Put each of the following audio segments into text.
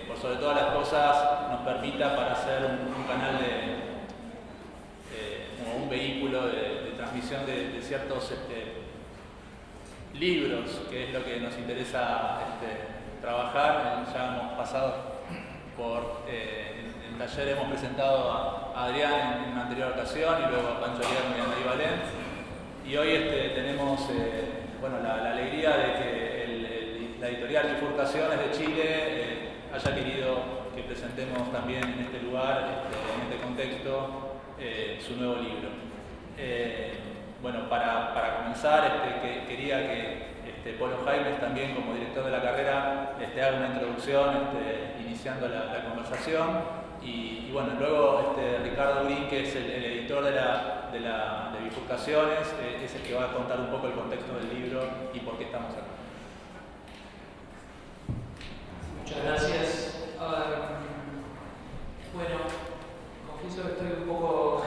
por sobre todas las cosas, nos permita para hacer un canal como un vehículo de transmisión de ciertos libros, que es lo que nos interesa trabajar. Ya hemos pasado por, en taller hemos presentado a Adrián en una anterior ocasión y luego a Pancho Guillermo y a Nadie Valent. Y hoy tenemos bueno, la alegría de que la editorial Bifurcaciones de Chile haya querido que presentemos también en este lugar, en este contexto, su nuevo libro. Bueno, para comenzar, quería que Polo Jaimes también, como director de la carrera, haga una introducción iniciando la conversación. Y bueno, luego Ricardo Green, que es el editor de Bifurcaciones, es el que va a contar un poco el contexto del libro y por qué estamos acá. Muchas gracias. Bueno, confieso que estoy un poco...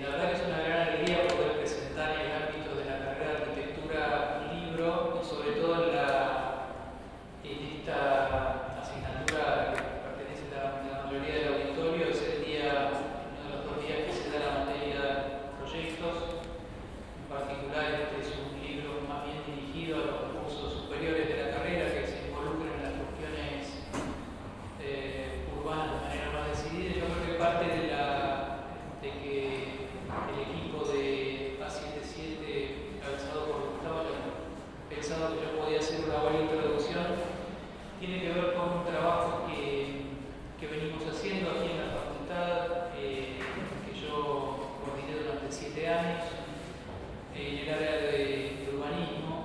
la verdad que es una gran alegría poder presentar en el ámbito de la carrera de arquitectura un libro, y sobre todo en esta asignatura que pertenece a la mayoría del auditorio. Es uno de los 2 días que se da la materia de proyectos. En particular, es un libro más bien dirigido a los cursos superiores de la carrera que se involucran en las cuestiones urbanas de manera más decidida. Yo creo que parte de que el equipo de A77, encabezado por Gustavo, pensado que yo podía hacer una buena introducción, tiene que ver con un trabajo que venimos haciendo aquí en la facultad, que yo coordiné durante 7 años en el área de urbanismo,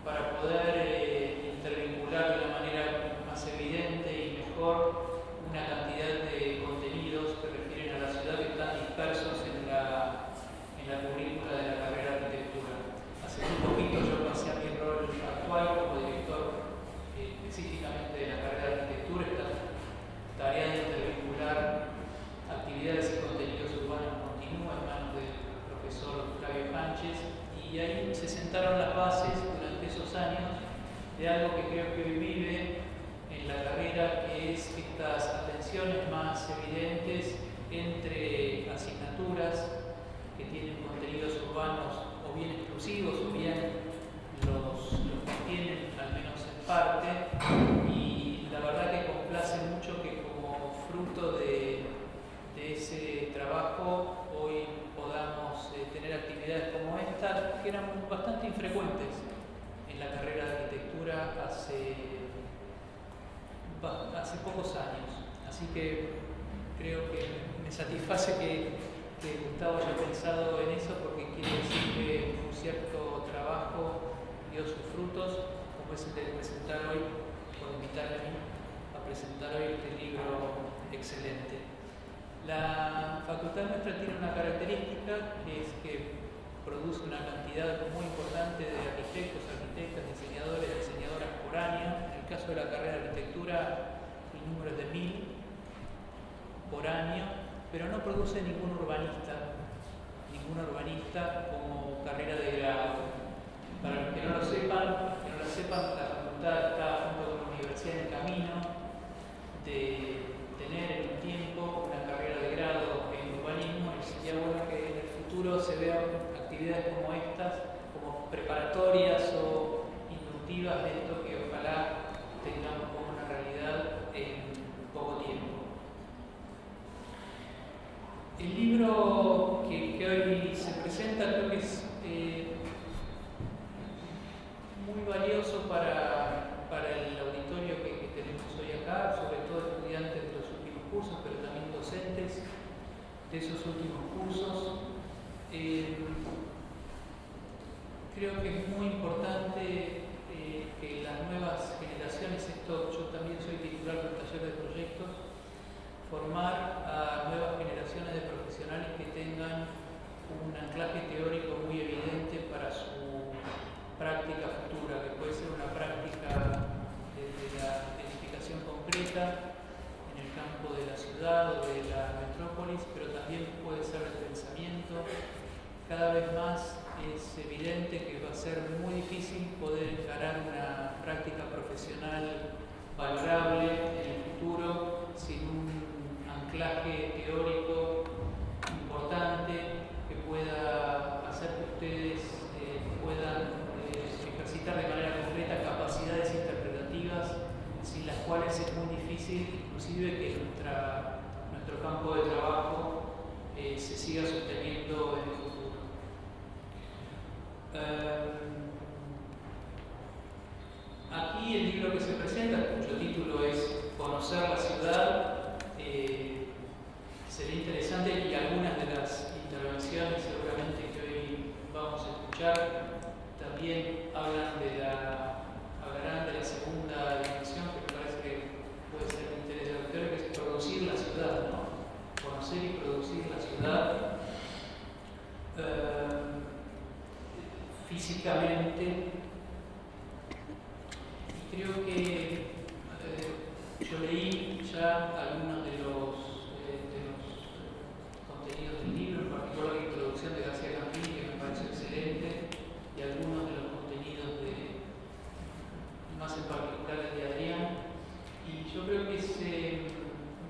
para poder intervincular de una manera más evidente y mejor una cantidad de contenidos que refieren a la ciudad que están dispersos en la currícula de la carrera de arquitectura. Hace muy poquito yo pasé a mi rol actual como director específicamente de la carrera de arquitectura, esta tarea de intervincular actividades y contenidos urbanos continúa en manos del profesor Flavio Sánchez, y ahí se sentaron las bases durante esos años de algo que creo que hoy vive en la carrera, que es estas atenciones más evidentes entre asignaturas que tienen contenidos urbanos o bien exclusivos o bien los tienen al menos en parte. Y la verdad que complace mucho que como fruto de ese trabajo hoy podamos tener actividades como esta, que eran bastante infrecuentes en la carrera de arquitectura hace pocos años. Así que creo que me satisface que Gustavo haya pensado en eso, porque quiere decir que un cierto trabajo dio sus frutos, como es el de presentar hoy, por invitarme a mí a presentar hoy este libro excelente. La facultad nuestra tiene una característica, que es que produce una cantidad muy importante de arquitectos, arquitectas, diseñadores, diseñadoras por año. En el caso de la carrera de arquitectura, el número es de 1000 por año, pero no produce ningún urbanista como carrera de grado. Para los que no lo sepan, la facultad está junto con la universidad en el camino de tener en un tiempo una carrera de grado en urbanismo, y sería bueno que en el futuro se vean actividades como estas, como preparatorias o inductivas de esto, que ojalá tengamos como una realidad en poco tiempo. El libro que hoy se presenta creo que es muy valioso para el auditorio que tenemos hoy acá, sobre todo estudiantes de los últimos cursos, pero también docentes de esos últimos cursos. Creo que es muy importante que las nuevas generaciones, yo también soy titular del taller de proyectos, formar a nuevas generaciones de profesionales que tengan un anclaje teórico muy evidente para su práctica futura, que puede ser una práctica desde la edificación concreta en el campo de la ciudad o de la metrópolis, pero también puede ser el pensamiento. Cada vez más es evidente que va a ser muy difícil poder encarar una práctica profesional valorable en veces muy difícil, inclusive que nuestro campo de trabajo se siga sosteniendo en el futuro. Aquí el libro que se presenta, cuyo título es Conocer la ciudad, sería interesante, y algunas de las intervenciones seguramente que hoy vamos a escuchar también hablarán de la segunda dimensión, que me parece que puede ser de interés del autor, que es producir la ciudad, ¿no? Conocer y producir la ciudad físicamente. Y creo que yo leí ya algunos de los contenidos del libro, en particular la introducción de García Campini, que me pareció excelente, y algunos de los contenidos más en particular el de Adrián. Y yo creo que es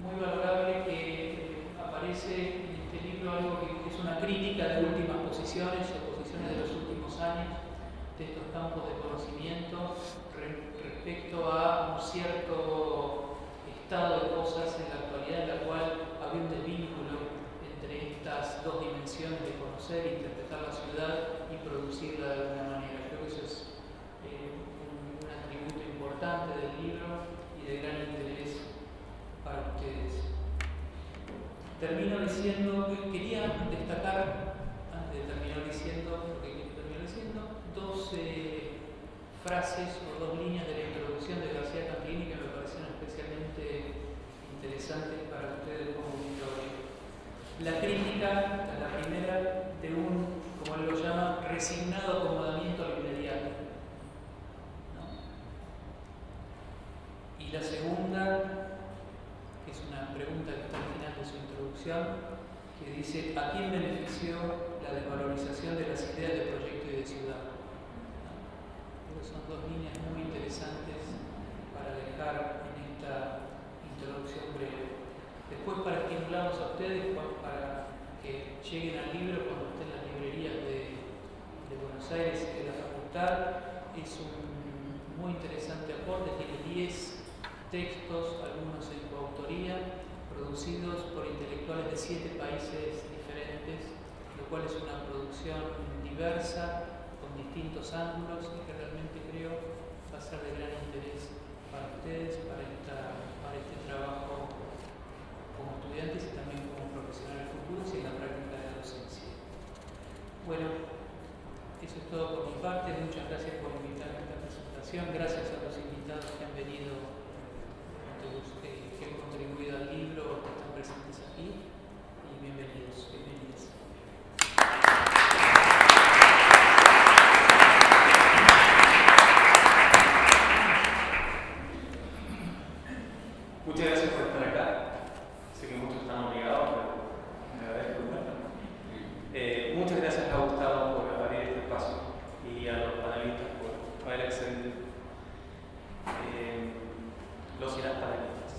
muy valorable que aparece en este libro algo que es una crítica de últimas posiciones o posiciones de los últimos años de estos campos de conocimiento respecto a un cierto estado de cosas en la actualidad en la cual había un desvínculo entre estas dos dimensiones de conocer, interpretar la ciudad y producirla de alguna manera. Creo que eso es un atributo importante del libro y de gran interés para ustedes. Termino diciendo, quería destacar, antes de terminar diciendo, dos frases o dos líneas de la introducción de García Campini que me parecieron especialmente interesantes para ustedes como auditorio. La crítica, la primera, de un, como él lo llama, resignado acomodamiento a lo inmediato, ¿no? Y la segunda, que es una pregunta que está al final de su introducción, que dice: ¿a quién benefició la desvalorización de las ideas de proyecto y de ciudad? Son dos líneas muy interesantes para dejar en esta introducción breve. Después, para estimularlos a ustedes, para que lleguen al libro cuando estén en las librerías de Buenos Aires y de la facultad, es un muy interesante aporte. Tiene 10 textos, algunos en coautoría, producidos por intelectuales de 7 países diferentes, lo cual es una producción diversa, con distintos ángulos, y que realmente creo va a ser de gran interés para ustedes, para este trabajo como estudiantes y también como profesionales futuros y en la práctica de la docencia. Bueno, eso es todo por mi parte. Muchas gracias por invitarme a esta presentación. Gracias a los invitados que han venido, que han contribuido al libro, que están presentes aquí, y bienvenidos, bienvenidas. Muchas gracias por estar acá. Sé que muchos están obligados, pero me agradezco. Muchas gracias a Gustavo por abrir este espacio y a los panelistas por haber accedido. Los y las panelistas.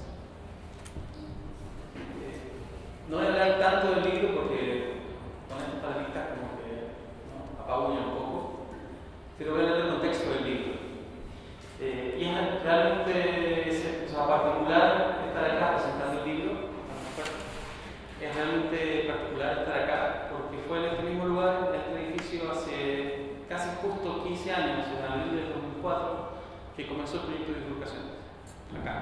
No voy a hablar tanto del libro porque con estos panelistas como que apabullan un poco, pero voy a hablar del contexto del libro. Y es realmente particular estar acá presentando el libro. Es realmente particular estar acá porque fue en este mismo lugar, en este edificio, hace casi justo 15 años, en abril del 2004, que comenzó el proyecto de educación acá.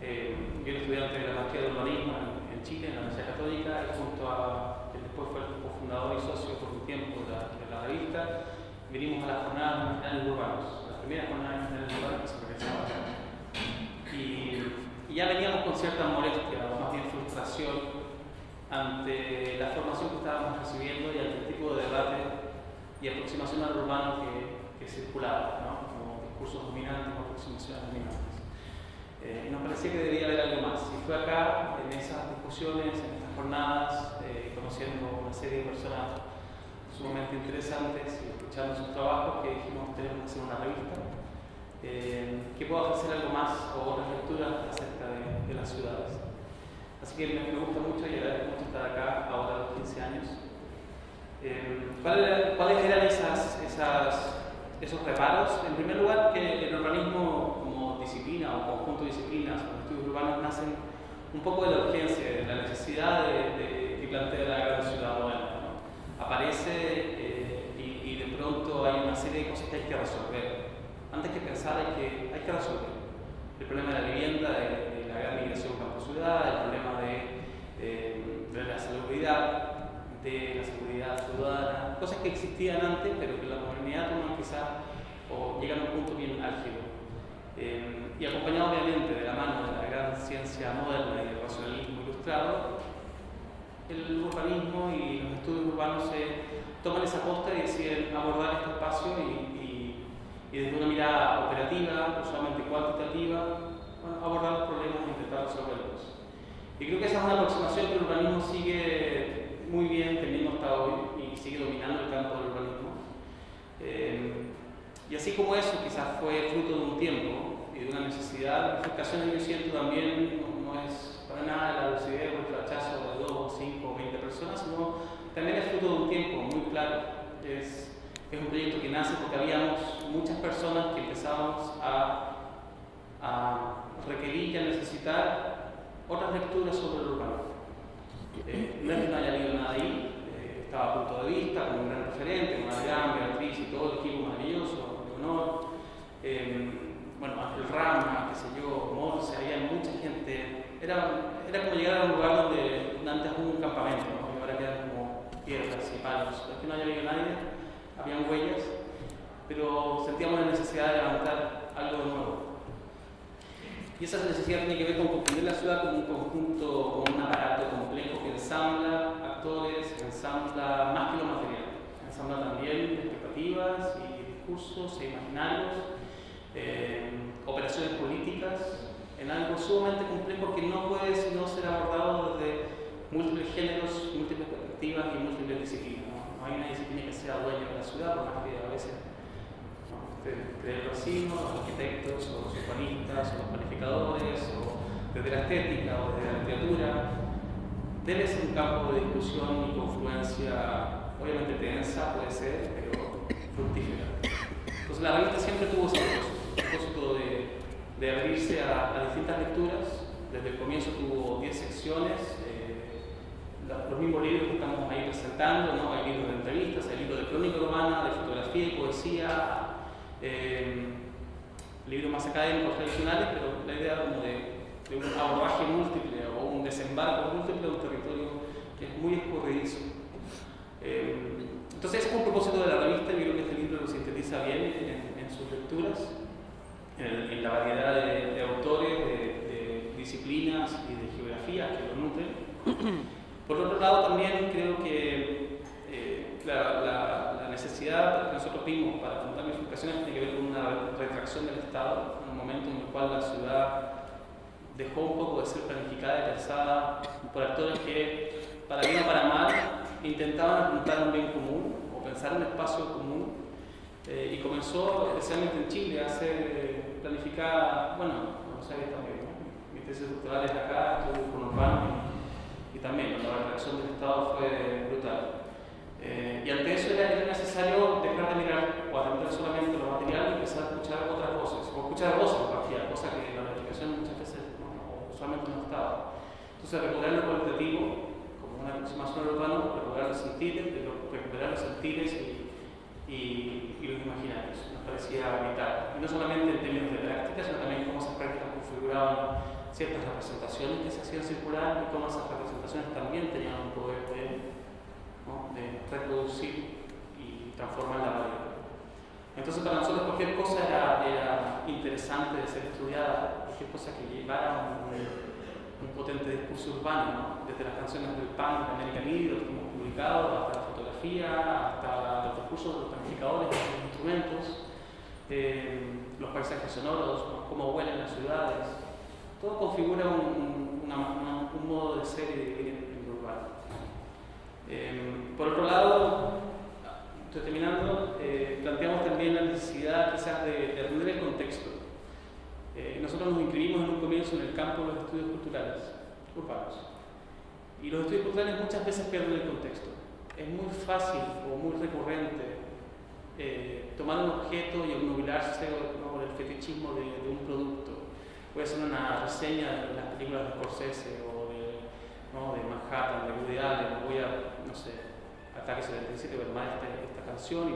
Yo era estudiante de la maestría de urbanismo en Chile, en la Universidad Católica, y junto a que después fue el cofundador y socio por un tiempo de la revista, vinimos a las jornadas nacionales urbanos, las primeras jornadas nacionales urbanas que se realizaban acá. Y ya veníamos con cierta molestia, o más bien frustración, ante la formación que estábamos recibiendo y ante el tipo de debate y aproximación al urbano que circulaba, ¿no? Como discursos dominantes o aproximaciones dominantes. Y nos parecía que debía haber algo más. Y fue acá, en esas discusiones, en estas jornadas, conociendo una serie de personas sumamente interesantes y escuchando sus trabajos, que dijimos: tenemos que hacer una revista que pueda ofrecer algo más o otras lecturas acerca de las ciudades. Así que me gusta mucho y agradezco mucho estar acá ahora a los 15 años. ¿Cuáles eran esos reparos? En primer lugar, que el urbanismo, como como disciplina o conjunto de disciplinas, los estudios urbanos nacen un poco de la urgencia, de la necesidad que plantea la gran ciudad moderna, ¿no? Aparece y de pronto hay una serie de cosas que hay que resolver. Antes que pensar hay que resolver. El problema de la vivienda, de la gran migración campo-ciudad, el problema de la salubridad, ciudadana, cosas que existían antes, pero que en la modernidad toman quizás o llegan a un punto bien álgido. Y acompañado obviamente de la mano de la gran ciencia moderna y del racionalismo ilustrado, el urbanismo y los estudios urbanos toman esa posta y deciden abordar este espacio y desde una mirada operativa, usualmente cuantitativa, abordar los problemas e intentar resolverlos. Y creo que esa es una aproximación que el urbanismo sigue muy bien teniendo hasta hoy y sigue dominando el campo del urbanismo. Y así como eso quizás fue fruto de un tiempo y de una necesidad, la bifurcación yo siento también no es para nada la lucidez o el flachazo de 2, 5 o 20 personas, sino también es fruto de un tiempo muy claro. Es un proyecto que nace porque habíamos muchas personas que empezábamos a requerir y a necesitar otras lecturas sobre el urbano. No es que no haya habido nada ahí, estaba a punto de vista como un gran referente, con Adrián, Beatriz y todo el equipo maravilloso, Leonor, bueno, Ángel Rama, qué sé yo, Morse, había mucha gente. Era como llegar a un lugar donde antes hubo un campamento, ¿no? Y ahora quedan como piedras y palos. No es que no haya habido nadie, habían huellas, pero sentíamos la necesidad de levantar algo de nuevo. Y esa necesidad tiene que ver con comprender la ciudad como un conjunto, como un aparato complejo que ensambla actores, ensambla más que lo material, ensambla también expectativas y discursos e imaginarios, operaciones políticas, en algo sumamente complejo que no puede sino ser abordado desde múltiples géneros, múltiples perspectivas y múltiples disciplinas. No hay una disciplina que sea dueña de la ciudad, por más que a veces desde los vecinos, los arquitectos, o los urbanistas, o los planificadores, o desde la estética, o desde la literatura, debe ser un campo de discusión y confluencia, obviamente tensa puede ser, pero fructífera. Entonces la revista siempre tuvo ese propósito de abrirse a distintas lecturas. Desde el comienzo tuvo 10 secciones, los mismos libros que estamos ahí presentando, ¿no? Hay libros de entrevistas, hay libros de crónica urbana, de fotografía y poesía, libros más académicos tradicionales, pero la idea como de un abordaje múltiple o un desembarco múltiple de un territorio que es muy escurridizo. Entonces ese es un propósito de la revista, y creo que este libro lo sintetiza bien en sus lecturas, en la variedad de autores, de disciplinas y de geografías que lo nutren. Por otro lado, también creo que la necesidad que nosotros vimos para afrontar bifurcaciones tiene que ver con una retracción del Estado, en un momento en el cual la ciudad dejó un poco de ser planificada y pensada por actores que, para bien o para mal, intentaban apuntar a un bien común o pensar en un espacio común, y comenzó, especialmente en Chile, a ser planificada, bueno, no sé, también, ¿no? Mi tesis doctoral es acá, estuve con Urbano y también la retracción del Estado fue brutal. Y ante eso era necesario dejar de mirar o atender solamente lo material y empezar a escuchar otras voces, o escuchar voces en partida, cosa que en la planificación muchas veces usualmente no estaba. Entonces, recuperar lo cualitativo como una aproximación al urbano, recuperar los sentidos y los imaginarios, nos parecía vital. Y no solamente en términos de práctica, sino también cómo esas prácticas configuraban ciertas representaciones que se hacían circular y cómo esas representaciones también tenían un poder de reproducir y transformar la realidad. Entonces, para nosotros cualquier cosa era interesante de ser estudiada, cualquier cosa que llevara un potente discurso urbano, ¿no? Desde las canciones del punk de América Libre, que hemos publicado, hasta la fotografía, hasta los discursos de los planificadores, de los instrumentos, los paisajes sonoros, cómo huelen las ciudades. Todo configura un modo de ser y de vivir en lo urbano. Por otro lado, estoy terminando, planteamos también la necesidad quizás de atender el contexto. Nosotros nos inscribimos en un comienzo en el campo de los estudios culturales urbanos. Y los estudios culturales muchas veces pierden el contexto. Es muy fácil o muy recurrente tomar un objeto y obnubilarse por el fetichismo de un producto. Voy a hacer una reseña de las películas de Scorsese o de Manhattan, de Woody Allen, voy a, no sé, Ataque 77, voy a armar esta canción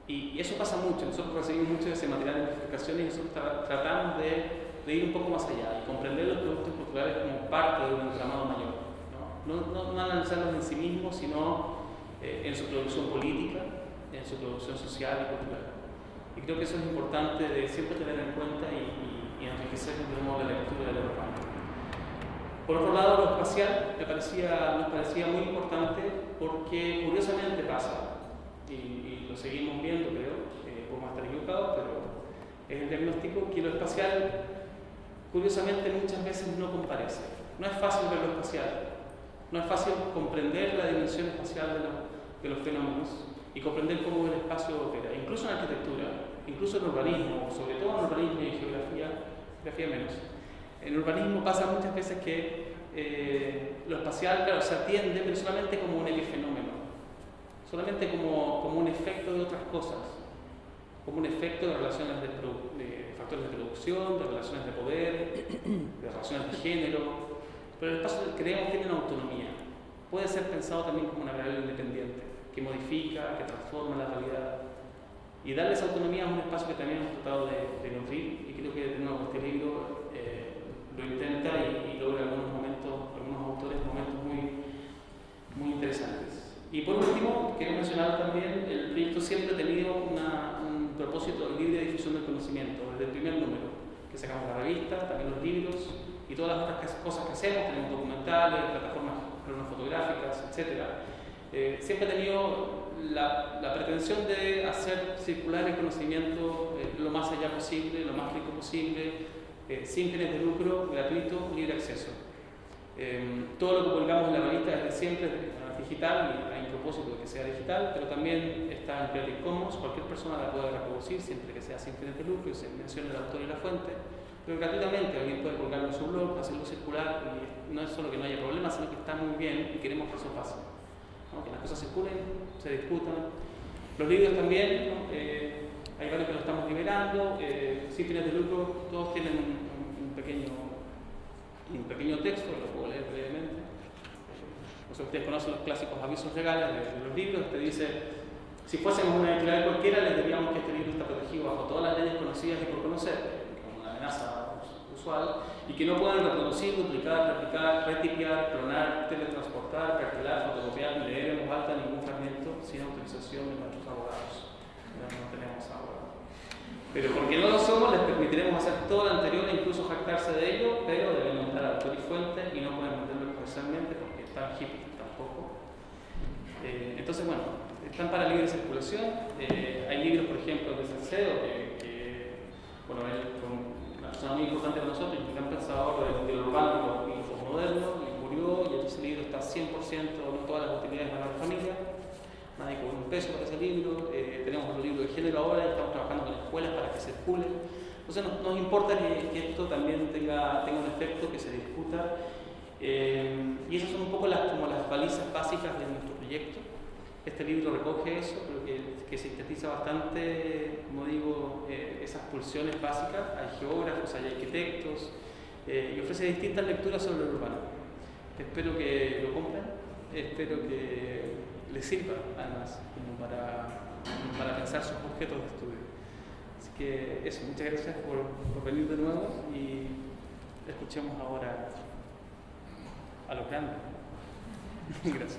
y eso pasa mucho. Nosotros recibimos mucho de ese material de identificación y nosotros tratamos de ir un poco más allá y comprender los productos culturales como parte de un entramado mayor. No analizarlos en sí mismos, sino en su producción política, en su producción social y cultural. Y creo que eso es importante de siempre tener en cuenta y enriquecer de nuevo la lectura del urbano. Por otro lado, lo espacial nos parecía muy importante porque curiosamente pasa, y lo seguimos viendo, creo, podemos estar equivocados, pero es el diagnóstico que lo espacial, curiosamente, muchas veces no comparece. No es fácil ver lo espacial, no es fácil comprender la dimensión espacial de los fenómenos y comprender cómo el espacio opera, incluso en arquitectura, incluso en urbanismo, sobre todo en urbanismo y en geografía menos. En urbanismo pasa muchas veces que lo espacial, claro, se atiende, pero solamente como un epifenómeno, solamente como un efecto de otras cosas, como un efecto de relaciones de factores de producción, de relaciones de poder, de relaciones de género, pero el espacio, creemos, tiene una autonomía. Puede ser pensado también como una variable independiente, que modifica, que transforma la realidad. Y darle esa autonomía a un espacio que también hemos tratado de nutrir, y creo que de nuevo este libro lo intenta y logra algunos autores momentos muy interesantes. Y por último, quiero mencionar también, el proyecto siempre ha tenido un propósito de libre difusión del conocimiento, desde el primer número, que sacamos la revista, también los libros, y todas las otras cosas que hacemos, tenemos documentales, plataformas cronofotográficas, etc. Siempre ha tenido la pretensión de hacer circular el conocimiento lo más allá posible, lo más rico posible, sin fines de lucro, gratuito, libre acceso. Todo lo que publicamos en la revista desde siempre es digital, y hay un propósito de que sea digital, pero también está en Creative Commons, cualquier persona la puede reproducir siempre que sea sin fines de lucro y se mencione el autor y la fuente, pero gratuitamente alguien puede colgarlo en su blog, hacerlo circular, y no es solo que no haya problemas, sino que está muy bien y queremos que eso pase, ¿no? Que las cosas circulen, se discutan. Los libros también, ¿no? Hay varios que lo estamos liberando, sin fines de lucro, todos tienen un pequeño texto, lo puedo leer brevemente. No sé, ustedes conocen los clásicos avisos legales de los libros, te dice, si fuésemos una editorial cualquiera, les diríamos que este libro está protegido bajo todas las leyes conocidas y por conocer, como una amenaza usual, y que no pueden reproducir, duplicar, replicar, retipiar, clonar, teletransportar, cartelar, fotocopiar, ni leer en voz alta ningún fragmento sin autorización de nuestros abogados. No tenemos abogados. Pero porque no lo somos, les permitiremos hacer todo lo anterior e incluso jactarse de ello, pero deben montar autor y fuente y no pueden venderlo comercialmente porque están hip tampoco. Entonces, bueno, están para libre circulación. Hay libros, por ejemplo, de Salcedo, bueno, él fue una persona muy importante para nosotros, un gran pensador del urbano y posmoderno, y murió, y ese libro está 100%, no todas las utilidades para la familia. Nadie cobró un peso para ese libro. Tenemos otro libro de género ahora y estamos trabajando con escuelas para que circule. Entonces nos importa que esto también tenga un efecto, que se discuta. Y esas son un poco como las balizas básicas de nuestro proyecto. Este libro recoge eso, creo que sintetiza bastante, como digo, esas pulsiones básicas. Hay geógrafos, hay arquitectos, y ofrece distintas lecturas sobre el urbano. Espero que lo compren, espero que les sirva además como para pensar sus objetos de estudio. Así que eso, muchas gracias por venir de nuevo y escuchemos ahora a los grandes. Gracias.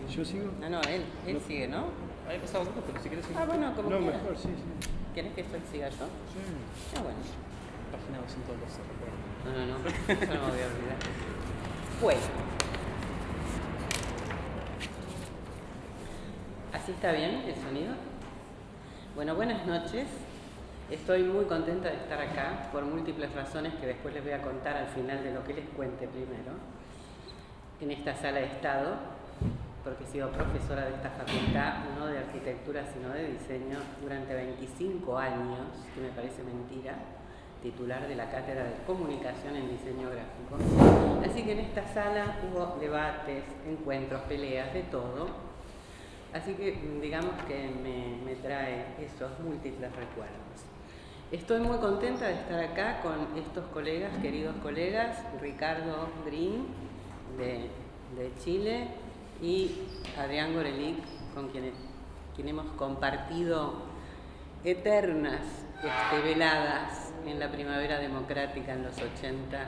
¿Yo sigo? No, él sigue, ¿no? Ahí pasado un poco, pero si quieres seguir. Bueno, como No, quieras. mejor, sí. ¿Quieres que esto siga yo? Sí. Bueno. Página 212, recuerdo. No, eso no me voy a olvidar. Bueno. ¿Así está bien el sonido? Bueno, buenas noches. Estoy muy contenta de estar acá por múltiples razones que después les voy a contar al final de lo que les cuente primero. En esta sala de estado, porque he sido profesora de esta facultad, no de arquitectura sino de diseño, durante 25 años, que me parece mentira, titular de la cátedra de comunicación en diseño gráfico. Así que en esta sala hubo debates, encuentros, peleas, de todo. Así que digamos que me trae esos múltiples recuerdos. Estoy muy contenta de estar acá con estos colegas, queridos colegas, Ricardo Green de Chile y Adrián Gorelick, con quien hemos compartido eternas veladas en la primavera democrática en los 80,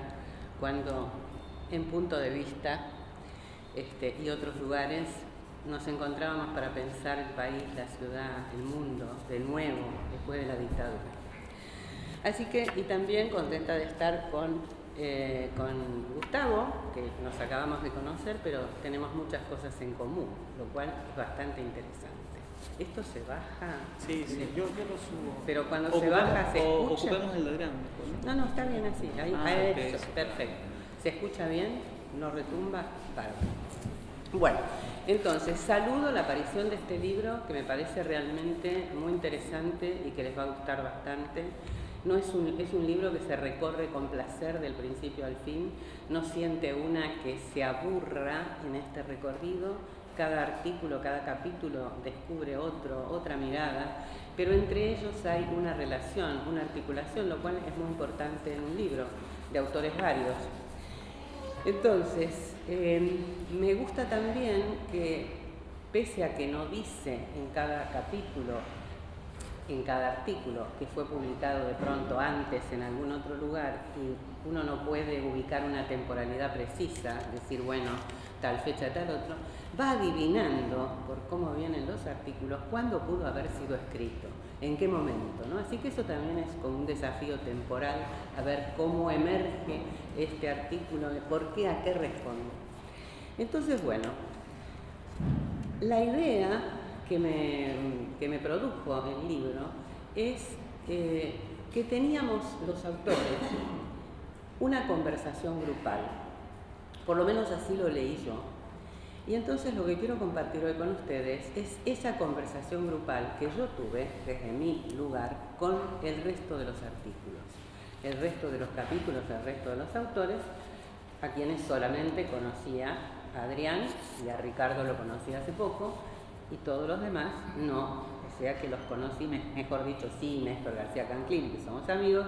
cuando en Punto de Vista y otros lugares nos encontrábamos para pensar el país, la ciudad, el mundo, de nuevo, después de la dictadura. Así que, y también contenta de estar con Gustavo, que nos acabamos de conocer, pero tenemos muchas cosas en común, lo cual es bastante interesante. ¿Esto se baja? Sí, yo lo subo. Pero cuando se baja, ¿se escucha? Ocupemos el de Adrián. No, está bien así, ahí, Okay. Eso, perfecto. ¿Se escucha bien? ¿No retumba? Bárbaro. Bueno, entonces saludo la aparición de este libro, que me parece realmente muy interesante y que les va a gustar bastante. No es un libro que se recorre con placer del principio al fin, no siente una que se aburra en este recorrido. Cada artículo, cada capítulo descubre otra mirada, pero entre ellos hay una relación, una articulación, lo cual es muy importante en un libro de autores varios. Entonces, me gusta también que, pese a que no dice en cada capítulo, en cada artículo que fue publicado de pronto antes en algún otro lugar, y uno no puede ubicar una temporalidad precisa, decir, bueno, tal fecha, tal otro, va adivinando por cómo vienen los artículos cuándo pudo haber sido escrito, en qué momento, ¿no? Así que eso también es como un desafío temporal, a ver cómo emerge este artículo, por qué, a qué responde. Entonces, bueno, la idea que me produjo el libro es que teníamos los autores una conversación grupal, por lo menos así lo leí yo. Y entonces lo que quiero compartir hoy con ustedes es esa conversación grupal que yo tuve desde mi lugar con el resto de los artículos, el resto de los capítulos, el resto de los autores, a quienes solamente conocía a Adrián y a Ricardo lo conocí hace poco, y todos los demás no, o sea que los conocí, mejor dicho, sí, Néstor García Canclini, que somos amigos,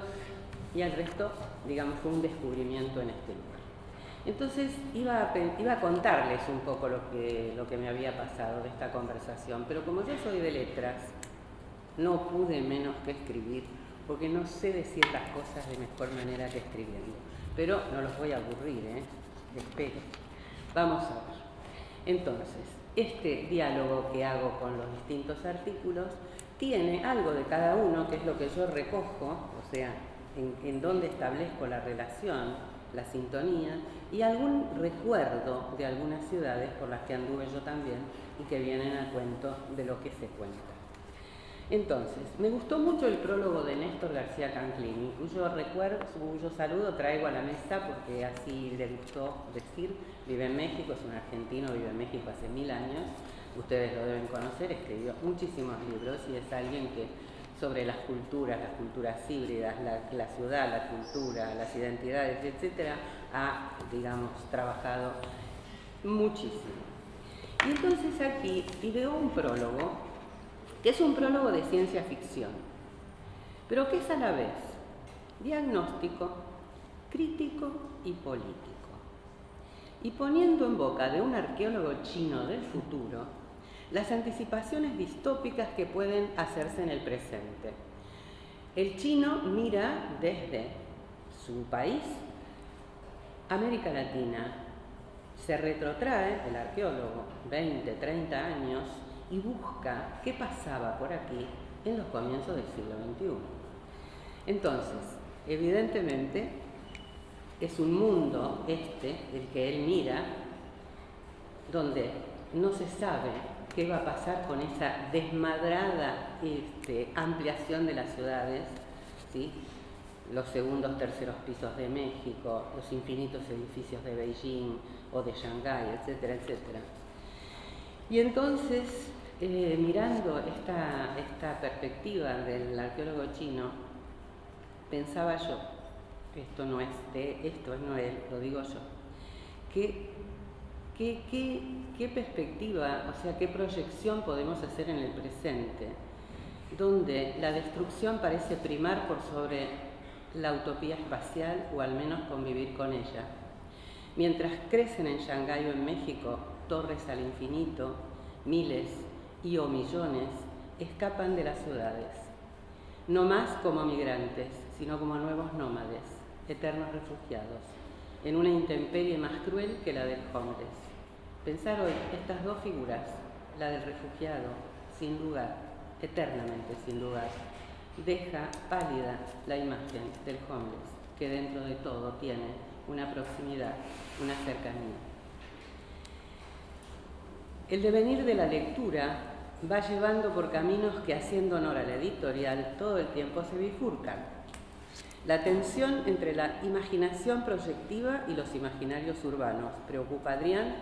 y el resto, digamos, fue un descubrimiento en este lugar. Entonces iba a contarles un poco lo que me había pasado de esta conversación, pero como yo soy de letras, no pude menos que escribir, porque no sé decir las cosas de mejor manera que escribiendo. Pero no los voy a aburrir, espero. Vamos a ver. Entonces, este diálogo que hago con los distintos artículos tiene algo de cada uno, que es lo que yo recojo, o sea, en dónde establezco la relación, la sintonía, y algún recuerdo de algunas ciudades por las que anduve yo también y que vienen a cuento de lo que se cuenta. Entonces, me gustó mucho el prólogo de Néstor García Canclini, cuyo saludo traigo a la mesa porque así le gustó decir. Vive en México, es un argentino, vive en México hace 1000 años, ustedes lo deben conocer, escribió muchísimos libros y es alguien que sobre las culturas híbridas, la ciudad, la cultura, las identidades, etcétera, ha, digamos, trabajado muchísimo. Y entonces aquí ideó un prólogo, que es un prólogo de ciencia ficción, pero que es a la vez diagnóstico, crítico y político. Y poniendo en boca de un arqueólogo chino del futuro las anticipaciones distópicas que pueden hacerse en el presente. El chino mira desde su país, América Latina, se retrotrae, el arqueólogo, 20, 30 años, y busca qué pasaba por aquí en los comienzos del siglo XXI. Entonces, evidentemente, es un mundo el que él mira, donde no se sabe qué va a pasar con esa desmadrada ampliación de las ciudades, ¿sí? Los segundos, terceros pisos de México, los infinitos edificios de Beijing o de Shanghái, etcétera, etcétera. Y entonces, mirando esta perspectiva del arqueólogo chino, pensaba yo, esto no es Noel, lo digo yo, ¿qué perspectiva, o sea, qué proyección podemos hacer en el presente, donde la destrucción parece primar por sobre la utopía espacial o al menos convivir con ella? Mientras crecen en Shanghái o en México torres al infinito, miles y o millones escapan de las ciudades, no más como migrantes, sino como nuevos nómades, eternos refugiados, en una intemperie más cruel que la del homeless. Pensar hoy estas dos figuras, la del refugiado, sin lugar, eternamente sin lugar, deja pálida la imagen del homeless, que dentro de todo tiene una proximidad, una cercanía. El devenir de la lectura va llevando por caminos que, haciendo honor a la editorial, todo el tiempo se bifurcan. La tensión entre la imaginación proyectiva y los imaginarios urbanos preocupa a Adrián,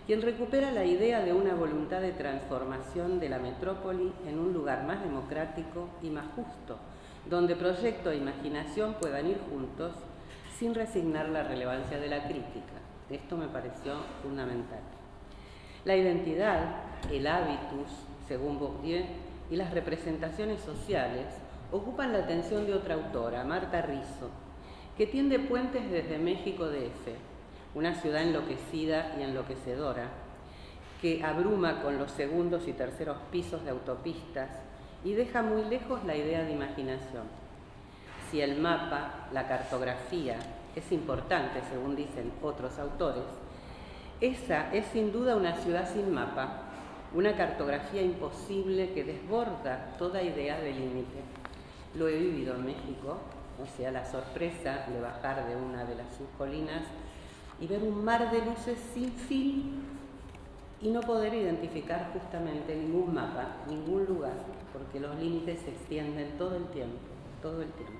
quien recupera la idea de una voluntad de transformación de la metrópoli en un lugar más democrático y más justo, donde proyecto e imaginación puedan ir juntos sin resignar la relevancia de la crítica. Esto me pareció fundamental. La identidad, el hábitus, según Bourdieu, y las representaciones sociales ocupan la atención de otra autora, Marta Rizzo, que tiende puentes desde México DF, una ciudad enloquecida y enloquecedora, que abruma con los segundos y terceros pisos de autopistas y deja muy lejos la idea de imaginación. Si el mapa, la cartografía, es importante, según dicen otros autores, esa es sin duda una ciudad sin mapa, una cartografía imposible que desborda toda idea de límite. Lo he vivido en México, o sea, la sorpresa de bajar de una de sus colinas y ver un mar de luces sin fin y no poder identificar justamente ningún mapa, ningún lugar, porque los límites se extienden todo el tiempo, todo el tiempo.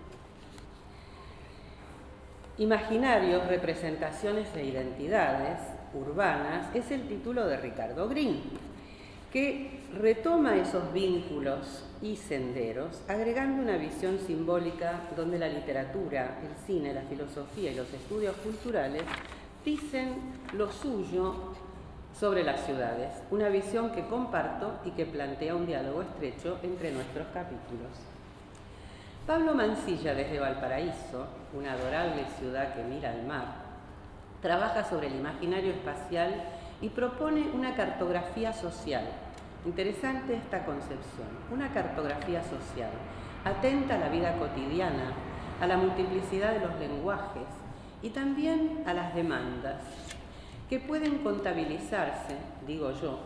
Imaginarios, representaciones e identidades urbanas es el título de Ricardo Green, que retoma esos vínculos y senderos, agregando una visión simbólica donde la literatura, el cine, la filosofía y los estudios culturales dicen lo suyo sobre las ciudades, una visión que comparto y que plantea un diálogo estrecho entre nuestros capítulos. Pablo Mansilla, desde Valparaíso, una adorable ciudad que mira al mar, trabaja sobre el imaginario espacial y propone una cartografía social. Interesante esta concepción, una cartografía social, atenta a la vida cotidiana, a la multiplicidad de los lenguajes y también a las demandas, que pueden contabilizarse, digo yo,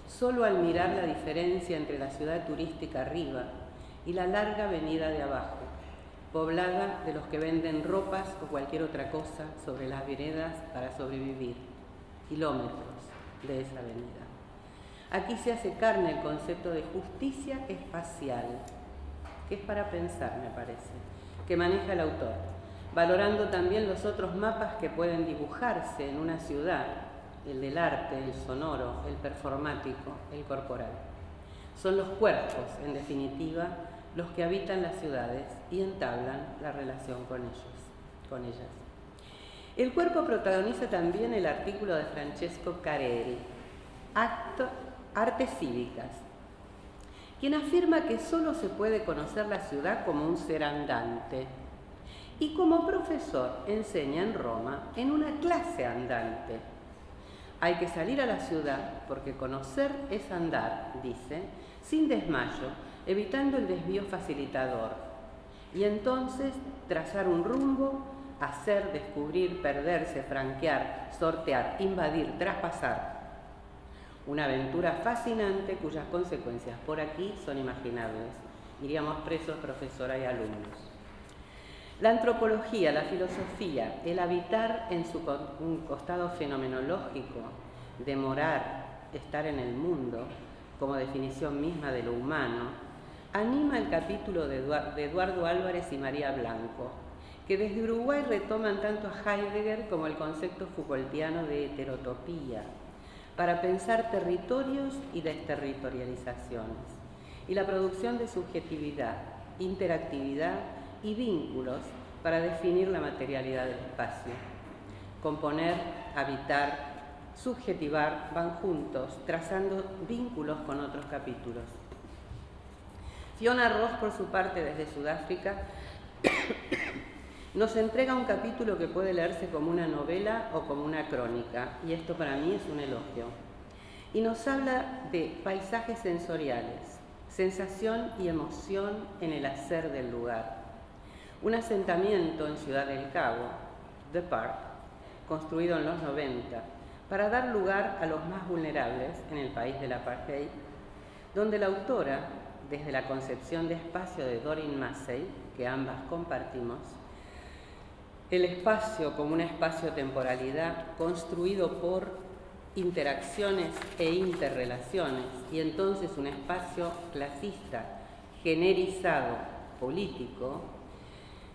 solo al mirar la diferencia entre la ciudad turística arriba y la larga avenida de abajo, poblada de los que venden ropas o cualquier otra cosa sobre las veredas para sobrevivir, kilómetros de esa avenida. Aquí se hace carne el concepto de justicia espacial, que es para pensar, me parece, que maneja el autor, valorando también los otros mapas que pueden dibujarse en una ciudad, el del arte, el sonoro, el performático, el corporal. Son los cuerpos, en definitiva, los que habitan las ciudades y entablan la relación con ellas. El cuerpo protagoniza también el artículo de Francesco Careri, Artes Cívicas, quien afirma que solo se puede conocer la ciudad como un ser andante, y como profesor enseña en Roma en una clase andante. Hay que salir a la ciudad porque conocer es andar, dice, sin desmayo, evitando el desvío facilitador, y entonces trazar un rumbo, hacer, descubrir, perderse, franquear, sortear, invadir, traspasar. Una aventura fascinante cuyas consecuencias por aquí son imaginables. Iríamos presos, profesora y alumnos. La antropología, la filosofía, el habitar en un costado fenomenológico, de morar, estar en el mundo, como definición misma de lo humano, anima el capítulo de Eduardo Álvarez y María Blanco, que desde Uruguay retoman tanto a Heidegger como el concepto Foucaultiano de heterotopía, para pensar territorios y desterritorializaciones, y la producción de subjetividad, interactividad y vínculos para definir la materialidad del espacio. Componer, habitar, subjetivar van juntos, trazando vínculos con otros capítulos. Fiona Ross, por su parte, desde Sudáfrica, nos entrega un capítulo que puede leerse como una novela o como una crónica, y esto para mí es un elogio. Y nos habla de paisajes sensoriales, sensación y emoción en el hacer del lugar. Un asentamiento en Ciudad del Cabo, The Park, construido en los 90, para dar lugar a los más vulnerables en el país del apartheid, donde la autora, desde la concepción de espacio de Doreen Massey, que ambas compartimos, el espacio como una espacio-temporalidad construido por interacciones e interrelaciones, y entonces un espacio clasista, generizado, político,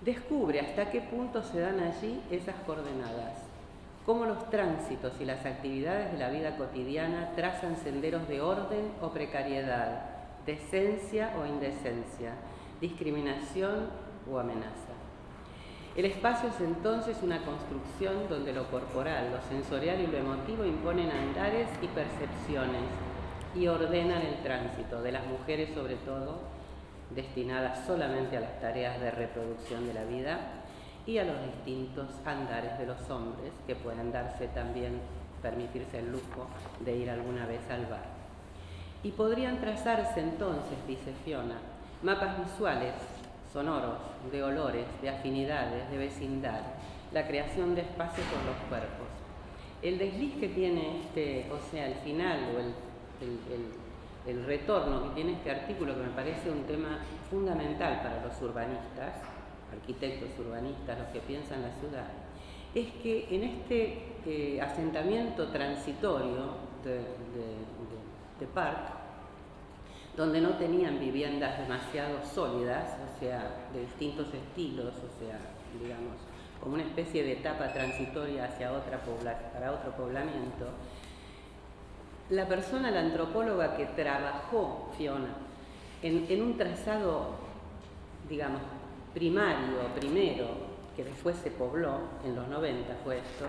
descubre hasta qué punto se dan allí esas coordenadas, cómo los tránsitos y las actividades de la vida cotidiana trazan senderos de orden o precariedad, decencia o indecencia, discriminación o amenaza. El espacio es entonces una construcción donde lo corporal, lo sensorial y lo emotivo imponen andares y percepciones y ordenan el tránsito de las mujeres, sobre todo, destinadas solamente a las tareas de reproducción de la vida, y a los distintos andares de los hombres, que pueden darse también, permitirse el lujo de ir alguna vez al bar. Y podrían trazarse entonces, dice Fiona, mapas visuales, sonoros, de olores, de afinidades, de vecindad, la creación de espacio con los cuerpos. El desliz que tiene el final o el retorno que tiene este artículo, que me parece un tema fundamental para los urbanistas, arquitectos urbanistas, los que piensan la ciudad, es que en este asentamiento transitorio de Park, donde no tenían viviendas demasiado sólidas, o sea, de distintos estilos, o sea, digamos, como una especie de etapa transitoria hacia para otro poblamiento, la persona, la antropóloga que trabajó, Fiona, en un trazado, digamos, primero, que después se pobló, en los 90 fue esto,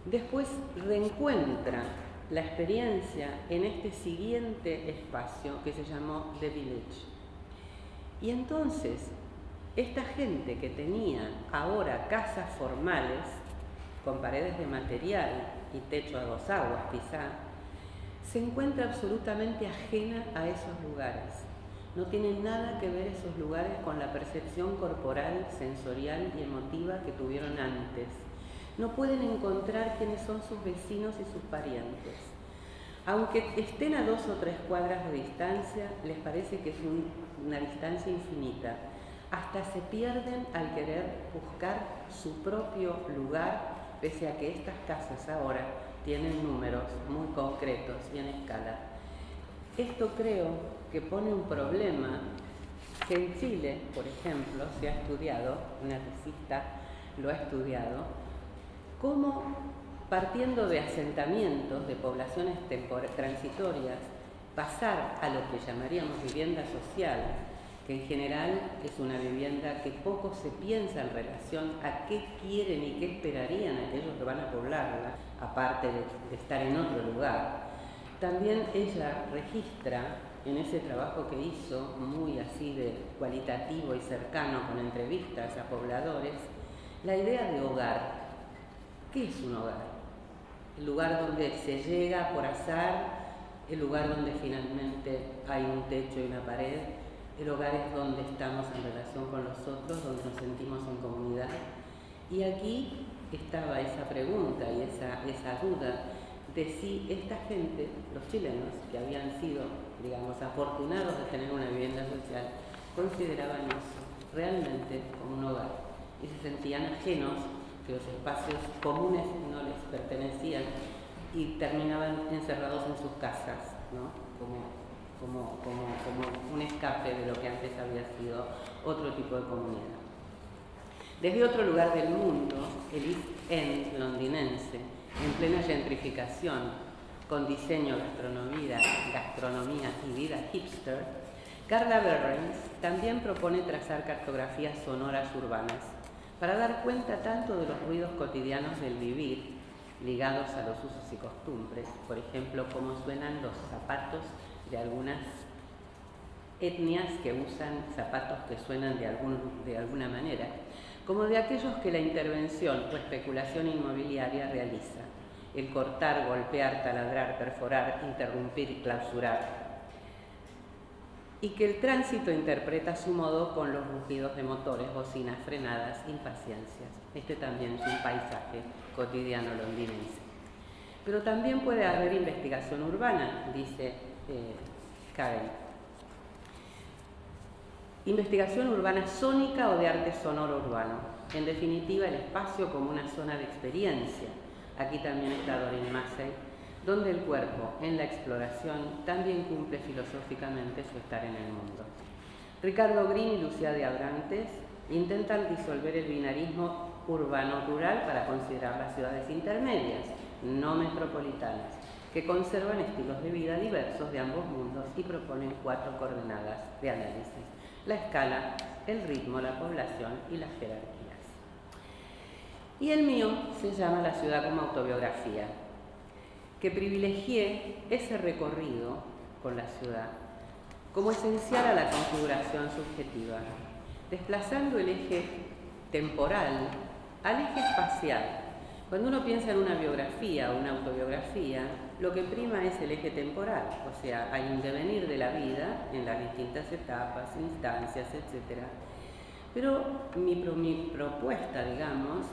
después reencuentra la experiencia en este siguiente espacio que se llamó The Village. Y entonces, esta gente que tenía ahora casas formales, con paredes de material y techo a 2 aguas quizá, se encuentra absolutamente ajena a esos lugares. No tienen nada que ver esos lugares con la percepción corporal, sensorial y emotiva que tuvieron antes. No pueden encontrar quiénes son sus vecinos y sus parientes. Aunque estén a 2 o 3 cuadras de distancia, les parece que es una distancia infinita. Hasta se pierden al querer buscar su propio lugar, pese a que estas casas ahora tienen números muy concretos y en escala. Esto creo que pone un problema que en Chile, por ejemplo, se ha estudiado, una tesista lo ha estudiado, cómo partiendo de asentamientos, de poblaciones transitorias, pasar a lo que llamaríamos vivienda social, que en general es una vivienda que poco se piensa en relación a qué quieren y qué esperarían aquellos que van a poblarla, aparte de estar en otro lugar. También ella registra en ese trabajo que hizo, muy así de cualitativo y cercano, con entrevistas a pobladores, la idea de hogar. ¿Qué es un hogar? El lugar donde se llega por azar, el lugar donde finalmente hay un techo y una pared. El hogar es donde estamos en relación con los otros, donde nos sentimos en comunidad. Y aquí estaba esa pregunta y esa duda de si esta gente, los chilenos, que habían sido, digamos, afortunados de tener una vivienda social, consideraban eso realmente como un hogar y se sentían ajenos, que los espacios comunes no les pertenecían y terminaban encerrados en sus casas, ¿no? Como un escape de lo que antes había sido otro tipo de comunidad. Desde otro lugar del mundo, el East End londinense, en plena gentrificación, con diseño, gastronomía y vida hipster, Carla Berrens también propone trazar cartografías sonoras urbanas para dar cuenta tanto de los ruidos cotidianos del vivir ligados a los usos y costumbres, por ejemplo, cómo suenan los zapatos de algunas etnias que usan zapatos que suenan de alguna manera, como de aquellos que la intervención o especulación inmobiliaria realiza: el cortar, golpear, taladrar, perforar, interrumpir y clausurar, y que el tránsito interpreta a su modo con los rugidos de motores, bocinas, frenadas, impaciencias. Este también es un paisaje cotidiano londinense. Pero también puede haber investigación urbana, dice Karen. Investigación urbana sónica o de arte sonoro urbano. En definitiva, el espacio como una zona de experiencia. Aquí también está Doreen Massey, donde el cuerpo, en la exploración, también cumple filosóficamente su estar en el mundo. Ricardo Green y Lucía de Abrantes intentan disolver el binarismo urbano-rural para considerar las ciudades intermedias, no metropolitanas, que conservan estilos de vida diversos de ambos mundos y proponen 4 coordenadas de análisis: la escala, el ritmo, la población y las jerarquías. Y el mío se llama La ciudad como autobiografía, que privilegié ese recorrido con la ciudad como esencial a la configuración subjetiva, desplazando el eje temporal al eje espacial. Cuando uno piensa en una biografía o una autobiografía, lo que prima es el eje temporal, o sea, hay un devenir de la vida en las distintas etapas, instancias, etc. Pero mi propuesta, digamos,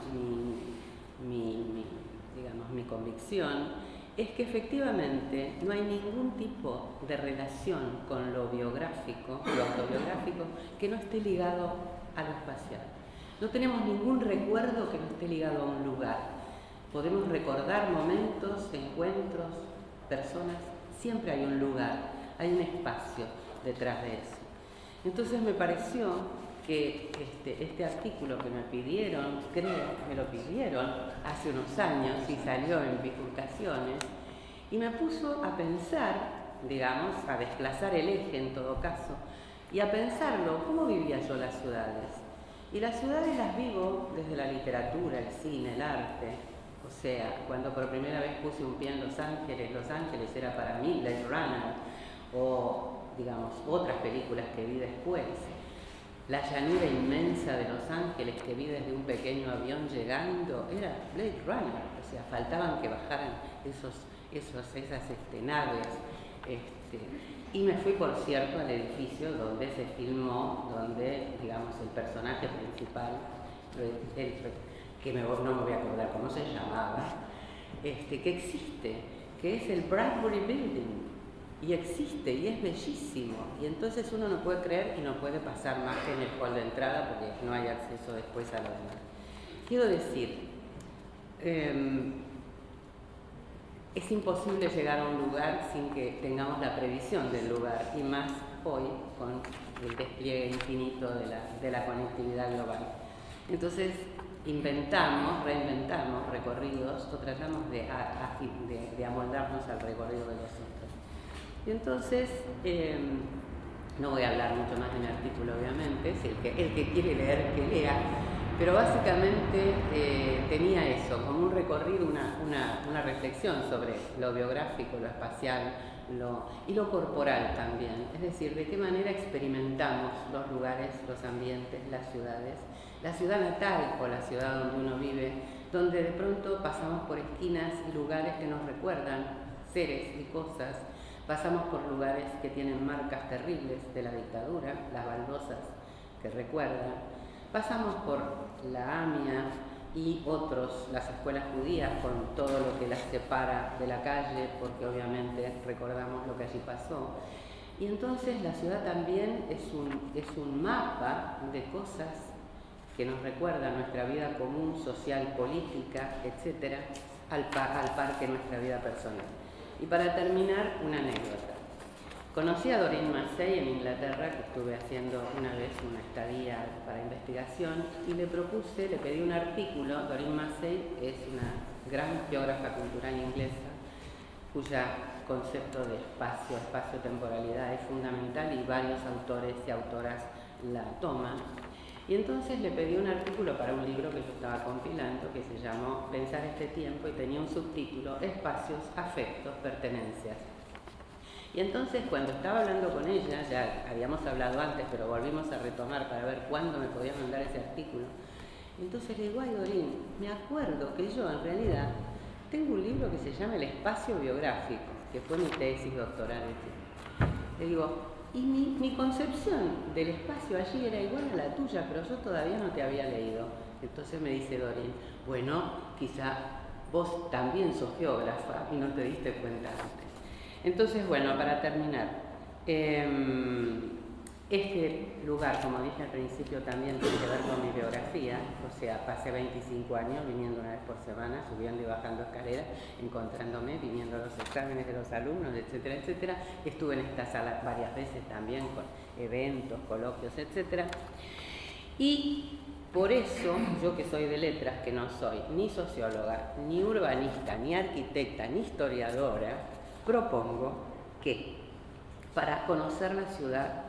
mi convicción es que efectivamente no hay ningún tipo de relación con lo biográfico, lo autobiográfico, que no esté ligado a lo espacial. No tenemos ningún recuerdo que no esté ligado a un lugar. Podemos recordar momentos, encuentros, personas, siempre hay un lugar, hay un espacio detrás de eso. Entonces me pareció que este artículo que me pidieron, me lo pidieron hace unos años y salió en Bifurcaciones, y me puso a pensar, digamos, a desplazar el eje en todo caso, y a pensarlo, ¿cómo vivía yo las ciudades? Y las ciudades las vivo desde la literatura, el cine, el arte. O sea, cuando por primera vez puse un pie en Los Ángeles era para mí Blade Runner, o, digamos, otras películas que vi después. La llanura inmensa de Los Ángeles que vi desde un pequeño avión llegando era Blade Runner, o sea, faltaban que bajaran esas naves. Y me fui, por cierto, al edificio donde se filmó, donde, digamos, el personaje principal, no me voy a acordar cómo se llamaba, que existe, que es el Bradbury Building. Y existe, y es bellísimo, y entonces uno no puede creer y no puede pasar más que en el hall de entrada porque no hay acceso después a lo demás. Quiero decir, es imposible llegar a un lugar sin que tengamos la previsión del lugar, y más hoy con el despliegue infinito de la conectividad global. Entonces, reinventamos recorridos o tratamos de amoldarnos al recorrido de los otros. Y entonces, no voy a hablar mucho más de mi artículo, obviamente, si el que quiere leer, que lea, pero básicamente tenía eso, como un recorrido, una reflexión sobre lo biográfico, lo espacial y lo corporal también, es decir, de qué manera experimentamos los lugares, los ambientes, las ciudades, la ciudad natal o la ciudad donde uno vive, donde de pronto pasamos por esquinas y lugares que nos recuerdan seres y cosas. Pasamos por lugares que tienen marcas terribles de la dictadura, las baldosas que recuerdan. Pasamos por la AMIA y las escuelas judías, con todo lo que las separa de la calle, porque obviamente recordamos lo que allí pasó. Y entonces la ciudad también es un mapa de cosas que nos recuerdan nuestra vida común, social, política, etc., al par que nuestra vida personal. Y para terminar, una anécdota. Conocí a Doreen Massey en Inglaterra, que estuve haciendo una vez una estadía para investigación, y le pedí un artículo. Doreen Massey es una gran biógrafa cultural inglesa, cuya concepto de espacio-temporalidad es fundamental y varios autores y autoras la toman. Y entonces le pedí un artículo para un libro que yo estaba compilando que se llamó Pensar este tiempo y tenía un subtítulo Espacios, afectos, pertenencias. Y entonces cuando estaba hablando con ella, ya habíamos hablado antes, pero volvimos a retomar para ver cuándo me podía mandar ese artículo. Entonces le digo, ay Dorín, me acuerdo que yo en realidad tengo un libro que se llama El espacio biográfico, que fue mi tesis doctoral. Le digo, y mi concepción del espacio allí era igual a la tuya, pero yo todavía no te había leído. Entonces me dice Dorín, bueno, quizá vos también sos geógrafa y no te diste cuenta antes. Entonces, bueno, para terminar, este lugar, como dije al principio, también tiene que ver con mi biografía, o sea, pasé 25 años viniendo una vez por semana, subiendo y bajando escaleras, encontrándome, viniendo a los exámenes de los alumnos, etcétera, etcétera. Estuve en esta sala varias veces también con eventos, coloquios, etcétera. Y por eso, yo que soy de letras, que no soy ni socióloga, ni urbanista, ni arquitecta, ni historiadora, propongo que para conocer la ciudad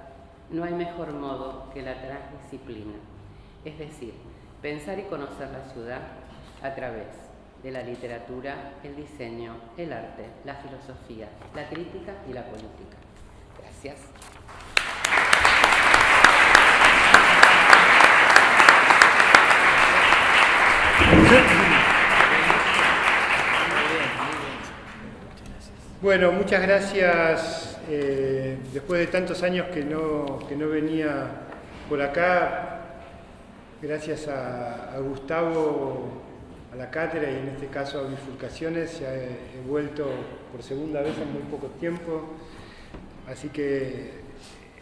no hay mejor modo que la transdisciplina, es decir, pensar y conocer la ciudad a través de la literatura, el diseño, el arte, la filosofía, la crítica y la política. Gracias. Bueno, muchas gracias. Después de tantos años que no venía por acá, gracias a Gustavo, a la cátedra y en este caso a Bifurcaciones, he vuelto por segunda vez en muy poco tiempo, así que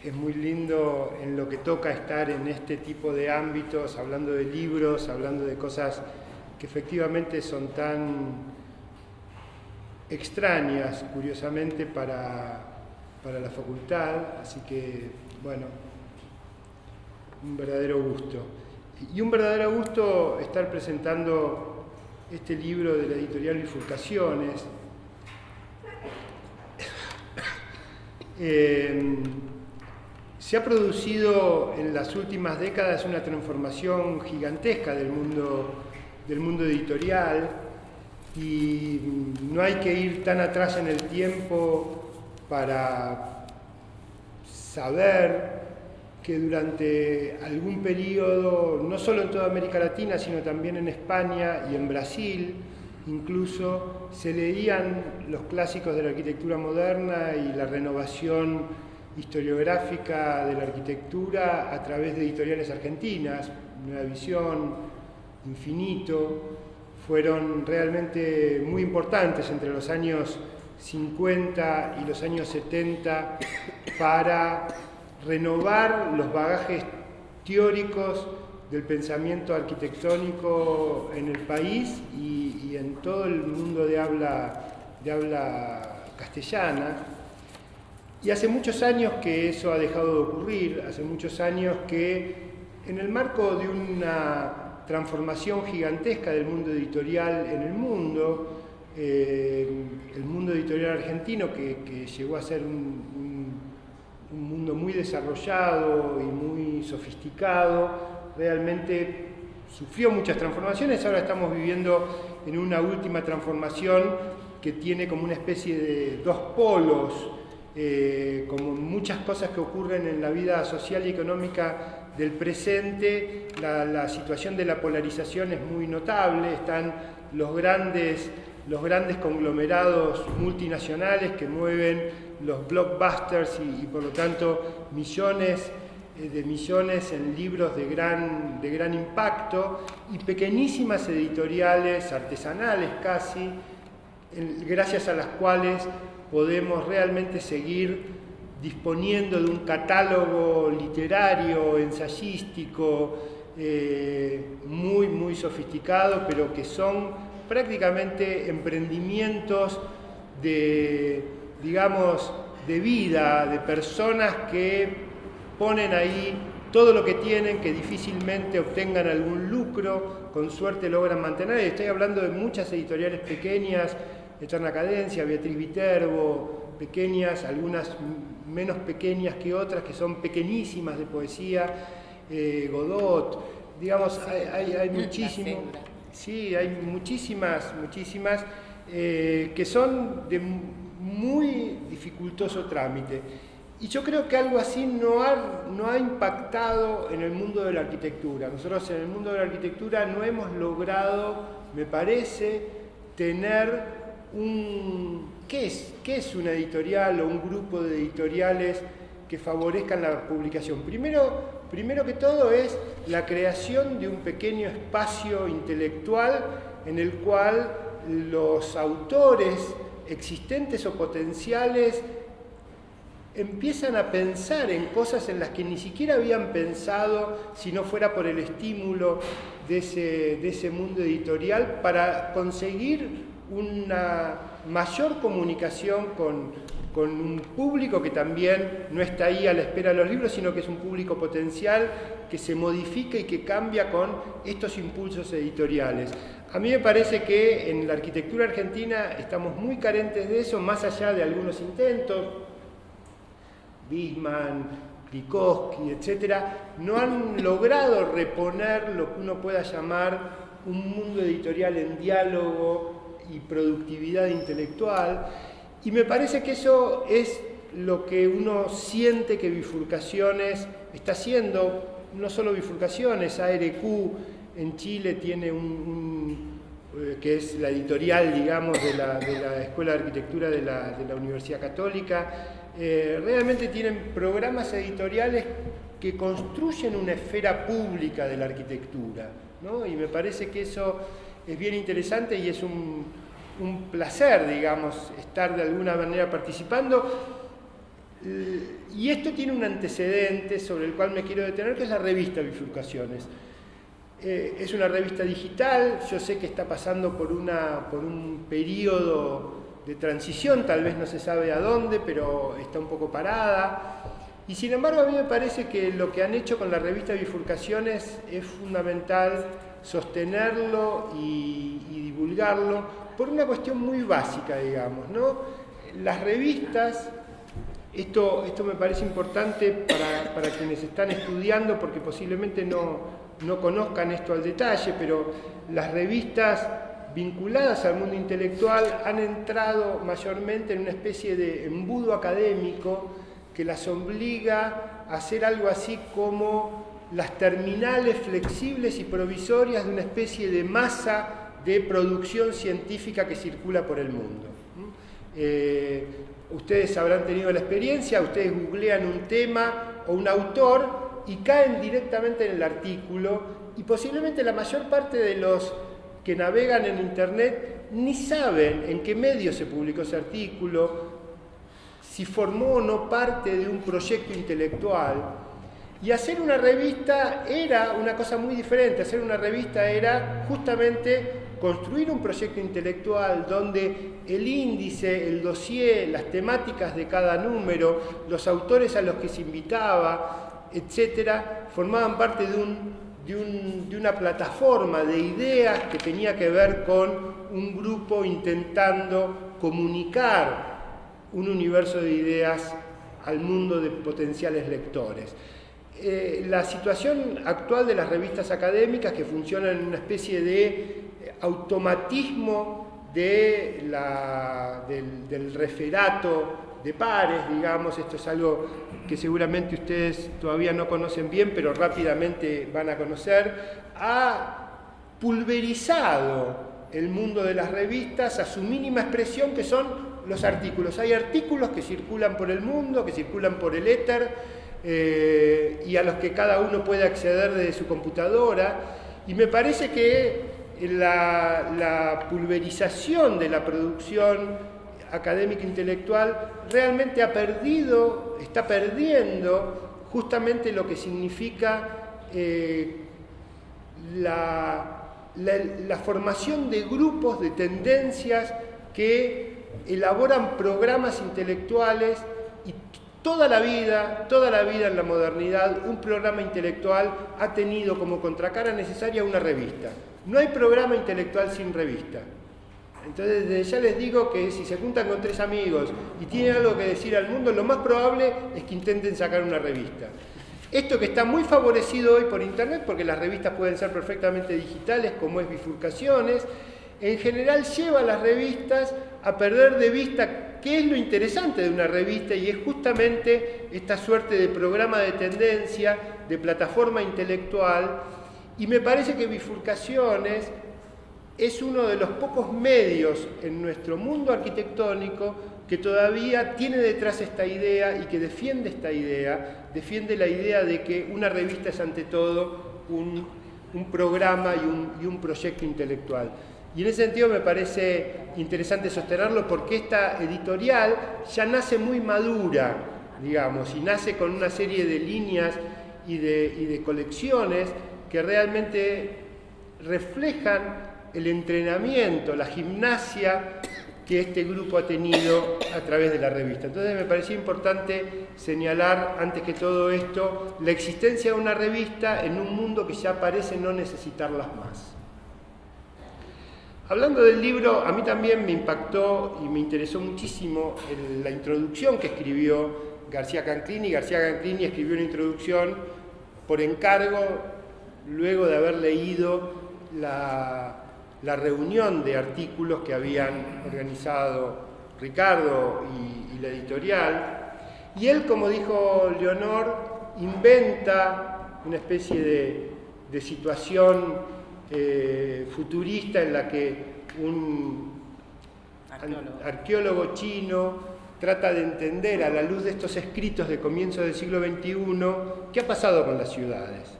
es muy lindo en lo que toca estar en este tipo de ámbitos, hablando de libros, hablando de cosas que efectivamente son tan extrañas, curiosamente, para la facultad, así que, bueno, un verdadero gusto. Y un verdadero gusto estar presentando este libro de la editorial Bifurcaciones. Se ha producido en las últimas décadas una transformación gigantesca del mundo editorial y no hay que ir tan atrás en el tiempo para saber que durante algún periodo, no solo en toda América Latina, sino también en España y en Brasil, incluso se leían los clásicos de la arquitectura moderna y la renovación historiográfica de la arquitectura a través de editoriales argentinas, Nueva Visión, Infinito, fueron realmente muy importantes entre los años 50 y los años 70 para renovar los bagajes teóricos del pensamiento arquitectónico en el país y en todo el mundo de habla castellana. Y hace muchos años que eso ha dejado de ocurrir, hace muchos años que en el marco de una transformación gigantesca del mundo editorial en el mundo editorial argentino que llegó a ser un mundo muy desarrollado y muy sofisticado, realmente sufrió muchas transformaciones. Ahora estamos viviendo en una última transformación que tiene como una especie de dos polos, como muchas cosas que ocurren en la vida social y económica del presente. La situación de la polarización es muy notable, están los grandes conglomerados multinacionales que mueven los blockbusters y por lo tanto millones en libros de gran impacto y pequeñísimas editoriales artesanales casi, gracias a las cuales podemos realmente seguir disponiendo de un catálogo literario, ensayístico, muy, muy sofisticado, pero que son prácticamente emprendimientos de vida, de personas que ponen ahí todo lo que tienen, que difícilmente obtengan algún lucro, con suerte logran mantener. Estoy hablando de muchas editoriales pequeñas Eterna Cadencia, Beatriz Viterbo, pequeñas, algunas menos pequeñas que otras, que son pequeñísimas de poesía, Godot, digamos, hay muchísimas, sí, hay muchísimas que son de muy dificultoso trámite. Y yo creo que algo así no ha impactado en el mundo de la arquitectura. Nosotros en el mundo de la arquitectura no hemos logrado, me parece, tener ¿qué es una editorial o un grupo de editoriales que favorezcan la publicación? Primero que todo es la creación de un pequeño espacio intelectual en el cual los autores existentes o potenciales empiezan a pensar en cosas en las que ni siquiera habían pensado si no fuera por el estímulo de ese mundo editorial, para conseguir una mayor comunicación con un público que también no está ahí a la espera de los libros, sino que es un público potencial que se modifica y que cambia con estos impulsos editoriales. A mí me parece que en la arquitectura argentina estamos muy carentes de eso, más allá de algunos intentos. Bisman, Krikowski, etcétera, no han logrado reponer lo que uno pueda llamar un mundo editorial en diálogo y productividad intelectual, y me parece que eso es lo que uno siente que Bifurcaciones está haciendo. No solo Bifurcaciones, ARQ en Chile tiene que es la editorial, digamos, de la Escuela de Arquitectura de la Universidad Católica. Realmente tienen programas editoriales que construyen una esfera pública de la arquitectura, ¿no? Y me parece que eso es bien interesante y es un placer, digamos, estar de alguna manera participando. Y esto tiene un antecedente sobre el cual me quiero detener, que es la revista Bifurcaciones. Es una revista digital, yo sé que está pasando por un periodo de transición, tal vez no se sabe a dónde, pero está un poco parada. Y sin embargo a mí me parece que lo que han hecho con la revista Bifurcaciones es fundamental sostenerlo y divulgarlo por una cuestión muy básica, digamos, ¿no? Las revistas, esto me parece importante para quienes están estudiando, porque posiblemente no conozcan esto al detalle, pero las revistas vinculadas al mundo intelectual han entrado mayormente en una especie de embudo académico que las obliga a hacer algo así como las terminales flexibles y provisorias de una especie de masa de producción científica que circula por el mundo. Ustedes habrán tenido la experiencia, ustedes googlean un tema o un autor y caen directamente en el artículo, y posiblemente la mayor parte de los que navegan en Internet ni saben en qué medio se publicó ese artículo, si formó o no parte de un proyecto intelectual. Y hacer una revista era una cosa muy diferente. Hacer una revista era justamente construir un proyecto intelectual donde el índice, el dossier, las temáticas de cada número, los autores a los que se invitaba, etcétera, formaban parte de una plataforma de ideas que tenía que ver con un grupo intentando comunicar un universo de ideas al mundo de potenciales lectores. La situación actual de las revistas académicas, que funcionan en una especie de automatismo del referato de pares, digamos, esto es algo que seguramente ustedes todavía no conocen bien, pero rápidamente van a conocer, ha pulverizado el mundo de las revistas a su mínima expresión, que son los artículos. Hay artículos que circulan por el mundo, que circulan por el éter, y a los que cada uno puede acceder desde su computadora, y me parece que la pulverización de la producción académica intelectual realmente está perdiendo justamente lo que significa la formación de grupos, de tendencias que elaboran programas intelectuales, y toda la vida en la modernidad un programa intelectual ha tenido como contracara necesaria una revista. No hay programa intelectual sin revista. Entonces, desde ya les digo que si se juntan con 3 amigos y tienen algo que decir al mundo, lo más probable es que intenten sacar una revista. Esto que está muy favorecido hoy por internet, porque las revistas pueden ser perfectamente digitales, como es Bifurcaciones, en general lleva a las revistas a perder de vista qué es lo interesante de una revista, y es justamente esta suerte de programa de tendencia, de plataforma intelectual, y me parece que Bifurcaciones es uno de los pocos medios en nuestro mundo arquitectónico que todavía tiene detrás esta idea y que defiende esta idea, defiende la idea de que una revista es ante todo un programa y un proyecto intelectual. Y en ese sentido me parece interesante sostenerlo, porque esta editorial ya nace muy madura, digamos, y nace con una serie de líneas y de colecciones que realmente reflejan el entrenamiento, la gimnasia que este grupo ha tenido a través de la revista. Entonces me parecía importante señalar, antes que todo esto, la existencia de una revista en un mundo que ya parece no necesitarlas más. Hablando del libro, a mí también me impactó y me interesó muchísimo la introducción que escribió García Canclini. García Canclini escribió una introducción por encargo, luego de haber leído la reunión de artículos que habían organizado Ricardo y la editorial, y él, como dijo Leonor, inventa una especie de situación futurista en la que un arqueólogo chino trata de entender, a la luz de estos escritos de comienzo del siglo XXI, qué ha pasado con las ciudades.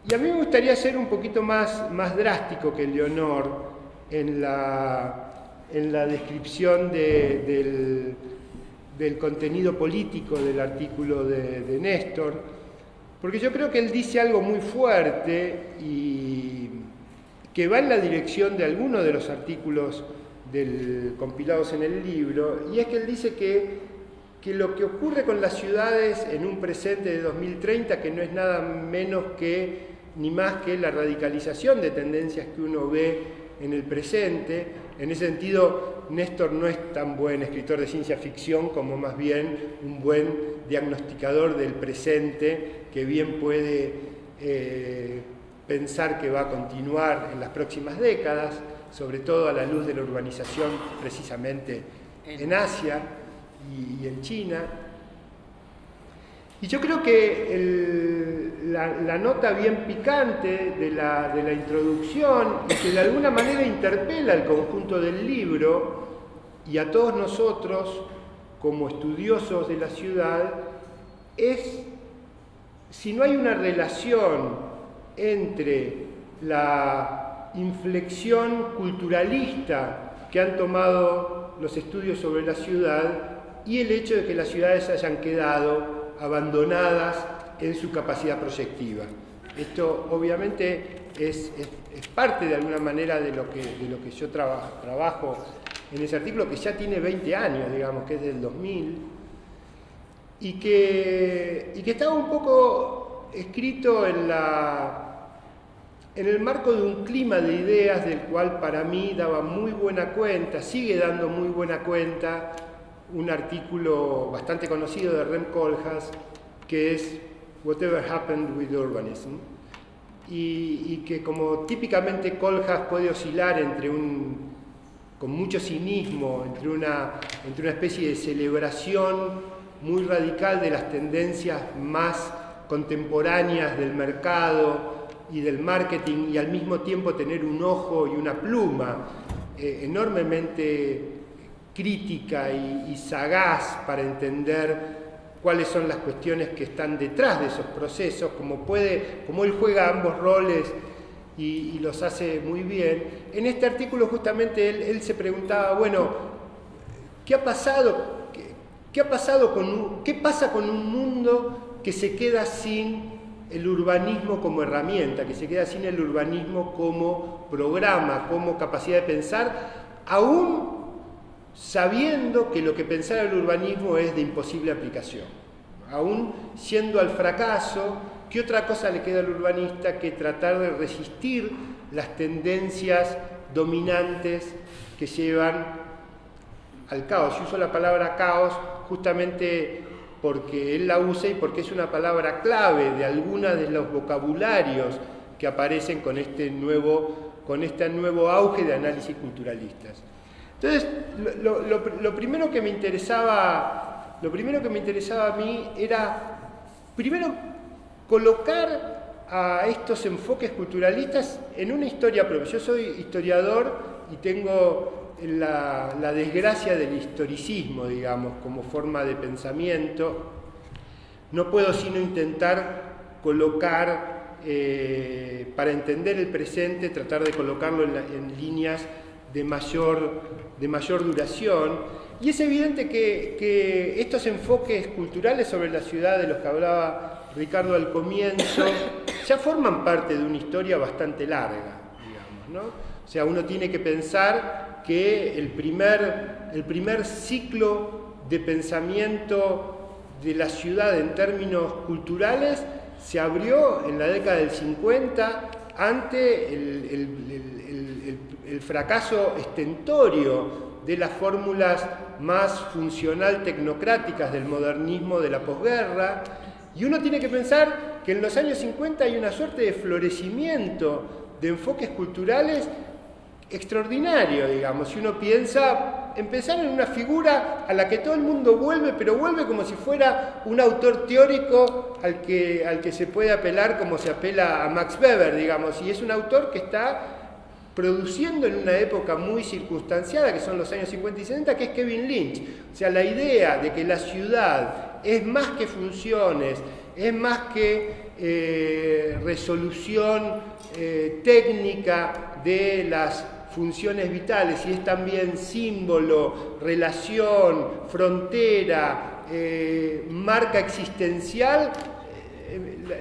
Y a mí me gustaría ser un poquito más drástico que Leonor en la descripción del contenido político del artículo de Néstor, porque yo creo que él dice algo muy fuerte y que va en la dirección de algunos de los artículos compilados en el libro, y es que él dice que lo que ocurre con las ciudades en un presente de 2030, que no es nada menos ni más que la radicalización de tendencias que uno ve en el presente. En ese sentido, Néstor no es tan buen escritor de ciencia ficción como más bien un buen diagnosticador del presente, que bien puede pensar que va a continuar en las próximas décadas, sobre todo a la luz de la urbanización precisamente en Asia y en China. Y yo creo que la nota bien picante de la introducción, y que de alguna manera interpela el conjunto del libro y a todos nosotros como estudiosos de la ciudad, es si no hay una relación entre la inflexión culturalista que han tomado los estudios sobre la ciudad y el hecho de que las ciudades hayan quedado abandonadas en su capacidad proyectiva. Esto obviamente es parte de alguna manera de lo que yo trabajo en ese artículo, que ya tiene 20 años, digamos, que es del 2000, y que estaba un poco escrito en el marco de un clima de ideas del cual para mí daba muy buena cuenta, sigue dando muy buena cuenta, un artículo bastante conocido de Rem Koolhaas, que es Whatever Happened with Urbanism, y que, como típicamente Koolhaas puede oscilar con mucho cinismo, entre una especie de celebración muy radical de las tendencias más contemporáneas del mercado y del marketing, y al mismo tiempo tener un ojo y una pluma enormemente crítica y sagaz para entender cuáles son las cuestiones que están detrás de esos procesos, como él juega ambos roles y los hace muy bien. En este artículo justamente él se preguntaba, bueno, ¿qué pasa con un mundo que se queda sin el urbanismo como herramienta, que se queda sin el urbanismo como programa, como capacidad de pensar, aún sabiendo que lo que pensara el urbanismo es de imposible aplicación? Aún siendo al fracaso, ¿qué otra cosa le queda al urbanista que tratar de resistir las tendencias dominantes que llevan al caos. Yo uso la palabra caos justamente porque él la usa y porque es una palabra clave de algunos de los vocabularios que aparecen con este nuevo auge de análisis culturalistas. Entonces, lo primero que me interesaba a mí era, primero, colocar a estos enfoques culturalistas en una historia propia. Yo soy historiador y tengo la desgracia del historicismo, digamos, como forma de pensamiento. No puedo sino intentar colocar, para entender el presente, tratar de colocarlo en líneas de mayor duración. Y es evidente que estos enfoques culturales sobre la ciudad de los que hablaba Ricardo al comienzo ya forman parte de una historia bastante larga, digamos, ¿no? O sea, uno tiene que pensar que el primer ciclo de pensamiento de la ciudad en términos culturales se abrió en la década del 50 ante el fracaso estentorio de las fórmulas más funcional tecnocráticas del modernismo de la posguerra, y uno tiene que pensar que en los años 50 hay una suerte de florecimiento de enfoques culturales extraordinario, digamos. Si uno piensa, empezar en una figura a la que todo el mundo vuelve, pero vuelve como si fuera un autor teórico al que se puede apelar como se apela a Max Weber, digamos, y es un autor que está produciendo en una época muy circunstanciada, que son los años 50 y 60, que es Kevin Lynch. O sea, la idea de que la ciudad es más que funciones, es más que resolución técnica de las funciones vitales, y es también símbolo, relación, frontera, marca existencial,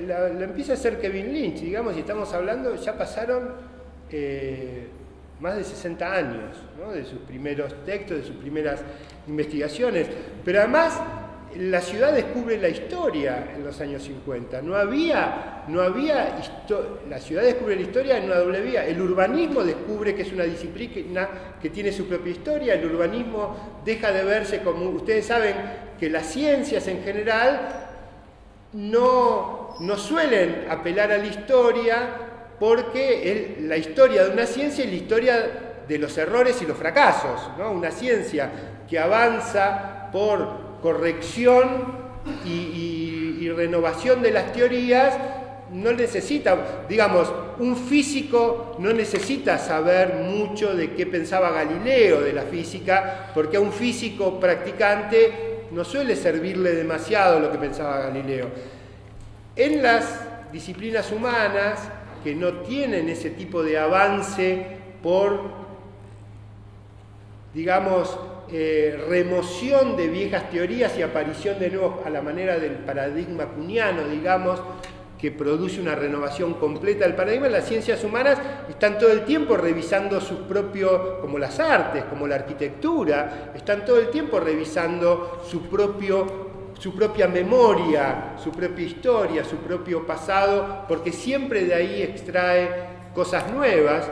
la empieza a hacer Kevin Lynch, digamos, y estamos hablando, ya pasaron más de 60 años, ¿no?, de sus primeros textos, de sus primeras investigaciones. Pero además, la ciudad descubre la historia en los años 50. La ciudad descubre la historia en una doble vía. El urbanismo descubre que es una disciplina que tiene su propia historia. El urbanismo deja de verse como... Ustedes saben que las ciencias en general no suelen apelar a la historia, porque la historia de una ciencia es la historia de los errores y los fracasos, ¿no? Una ciencia que avanza por corrección y renovación de las teorías no necesita, digamos, un físico no necesita saber mucho de qué pensaba Galileo de la física, porque a un físico practicante no suele servirle demasiado lo que pensaba Galileo. En las disciplinas humanas, que no tienen ese tipo de avance por, digamos, remoción de viejas teorías y aparición de nuevos a la manera del paradigma kuhniano, digamos, que produce una renovación completa del paradigma. Las ciencias humanas están todo el tiempo revisando sus propios, como las artes, como la arquitectura, están todo el tiempo revisando su propia memoria, su propia historia, su propio pasado, porque siempre de ahí extrae cosas nuevas.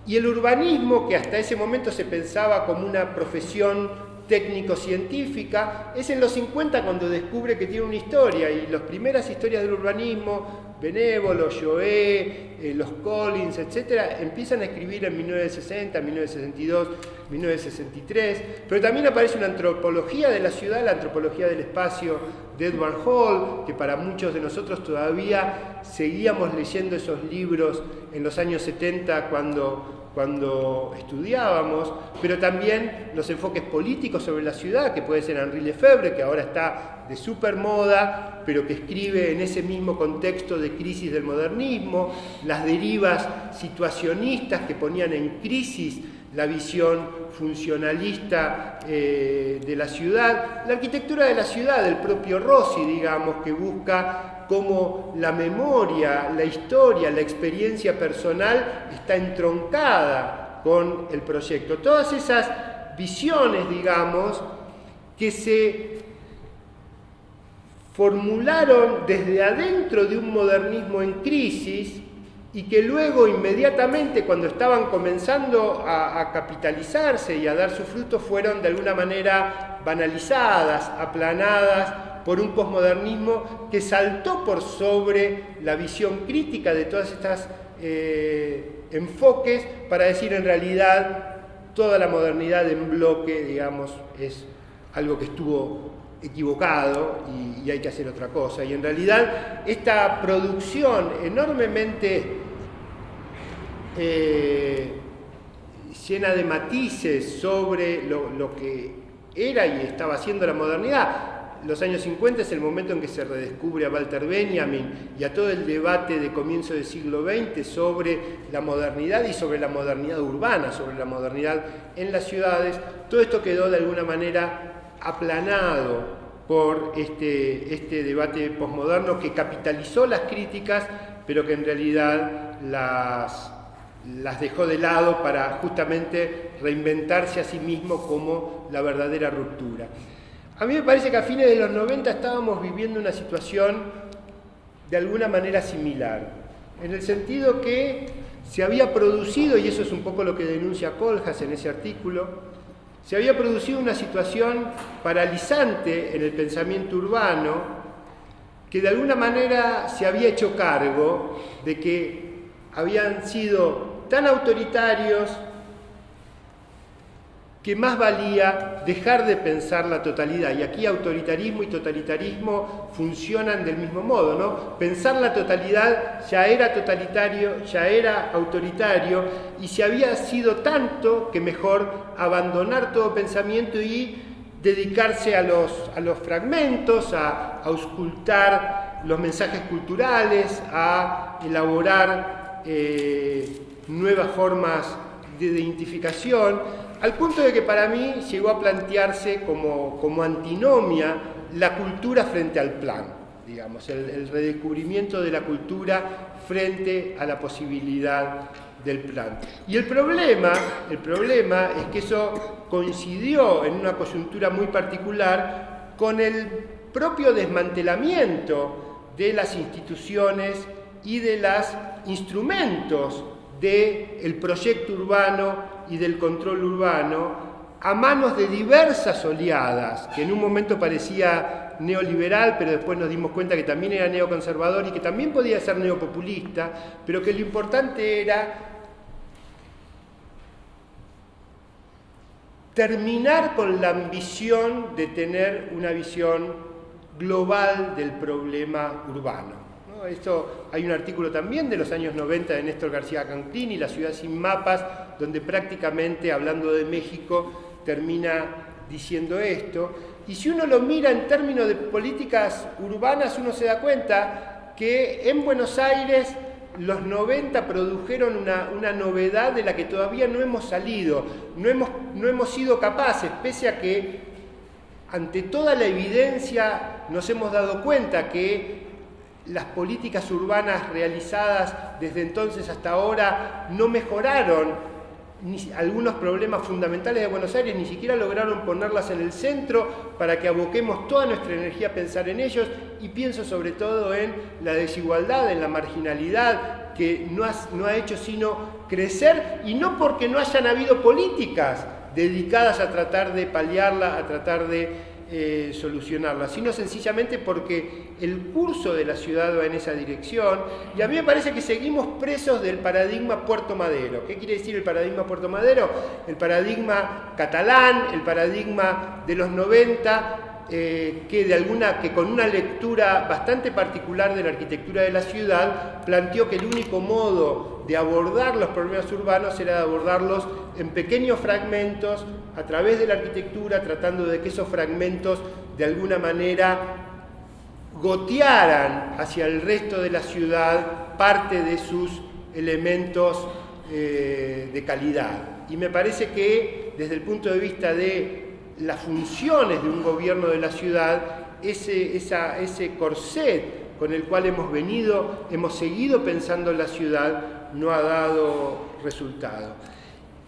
Y el urbanismo, que hasta ese momento se pensaba como una profesión técnico-científica, es en los 50 cuando descubre que tiene una historia, y las primeras historias del urbanismo, Benévolo, Joé, los Collins, etc., empiezan a escribir en 1960, 1962, 1963, pero también aparece una antropología de la ciudad, la antropología del espacio de Edward Hall, que para muchos de nosotros todavía seguíamos leyendo esos libros en los años 70 cuando estudiábamos, pero también los enfoques políticos sobre la ciudad, que puede ser Henri Lefebvre, que ahora está de súper moda, pero que escribe en ese mismo contexto de crisis del modernismo, las derivas situacionistas que ponían en crisis la visión funcionalista de la ciudad, la arquitectura de la ciudad del propio Rossi, digamos, que busca cómo la memoria, la historia, la experiencia personal está entroncada con el proyecto. Todas esas visiones, digamos, que se formularon desde adentro de un modernismo en crisis, y que luego inmediatamente cuando estaban comenzando a capitalizarse y a dar sus frutos fueron de alguna manera banalizadas, aplanadas por un posmodernismo que saltó por sobre la visión crítica de todas estas enfoques para decir en realidad toda la modernidad en bloque, digamos, es algo que estuvo equivocado y hay que hacer otra cosa. Y en realidad esta producción enormemente llena de matices sobre lo que era y estaba haciendo la modernidad. Los años 50 es el momento en que se redescubre a Walter Benjamin y a todo el debate de comienzo del siglo XX sobre la modernidad y sobre la modernidad urbana, sobre la modernidad en las ciudades. Todo esto quedó de alguna manera aplanado por este debate posmoderno que capitalizó las críticas, pero que en realidad las dejó de lado para justamente reinventarse a sí mismo como la verdadera ruptura. A mí me parece que a fines de los 90 estábamos viviendo una situación de alguna manera similar, en el sentido que se había producido, y eso es un poco lo que denuncia Kohlhaas en ese artículo, se había producido una situación paralizante en el pensamiento urbano que de alguna manera se había hecho cargo de que habían sido tan autoritarios que más valía dejar de pensar la totalidad. Y aquí autoritarismo y totalitarismo funcionan del mismo modo, ¿no? Pensar la totalidad ya era totalitario, ya era autoritario, y se había sido tanto que mejor abandonar todo pensamiento y dedicarse a los fragmentos, a auscultar los mensajes culturales, a elaborar nuevas formas de identificación, al punto de que para mí llegó a plantearse como antinomia la cultura frente al plan, digamos, el redescubrimiento de la cultura frente a la posibilidad del plan. Y el problema es que eso coincidió en una coyuntura muy particular con el propio desmantelamiento de las instituciones y de los instrumentos del proyecto urbano y del control urbano a manos de diversas oleadas, que en un momento parecía neoliberal, pero después nos dimos cuenta que también era neoconservador y que también podía ser neopopulista, pero que lo importante era terminar con la ambición de tener una visión global del problema urbano. Esto, hay un artículo también de los años 90 de Néstor García Canclini, La ciudad sin mapas, donde prácticamente, hablando de México, termina diciendo esto. Y si uno lo mira en términos de políticas urbanas, uno se da cuenta que en Buenos Aires los 90 produjeron una novedad de la que todavía no hemos salido, no hemos sido capaces, pese a que ante toda la evidencia nos hemos dado cuenta que las políticas urbanas realizadas desde entonces hasta ahora no mejoraron algunos problemas fundamentales de Buenos Aires, ni siquiera lograron ponerlas en el centro para que aboquemos toda nuestra energía a pensar en ellos, y pienso sobre todo en la desigualdad, en la marginalidad, que no ha hecho sino crecer, y no porque no hayan habido políticas dedicadas a tratar de paliarla, a tratar de solucionarla, sino sencillamente porque el curso de la ciudad va en esa dirección, y a mí me parece que seguimos presos del paradigma Puerto Madero. ¿Qué quiere decir el paradigma Puerto Madero? El paradigma catalán, el paradigma de los 90, que con una lectura bastante particular de la arquitectura de la ciudad planteó que el único modo de abordar los problemas urbanos era de abordarlos en pequeños fragmentos a través de la arquitectura, tratando de que esos fragmentos de alguna manera gotearan hacia el resto de la ciudad parte de sus elementos de calidad. Y me parece que desde el punto de vista de las funciones de un gobierno de la ciudad, ese corset con el cual hemos seguido pensando en la ciudad, no ha dado resultado.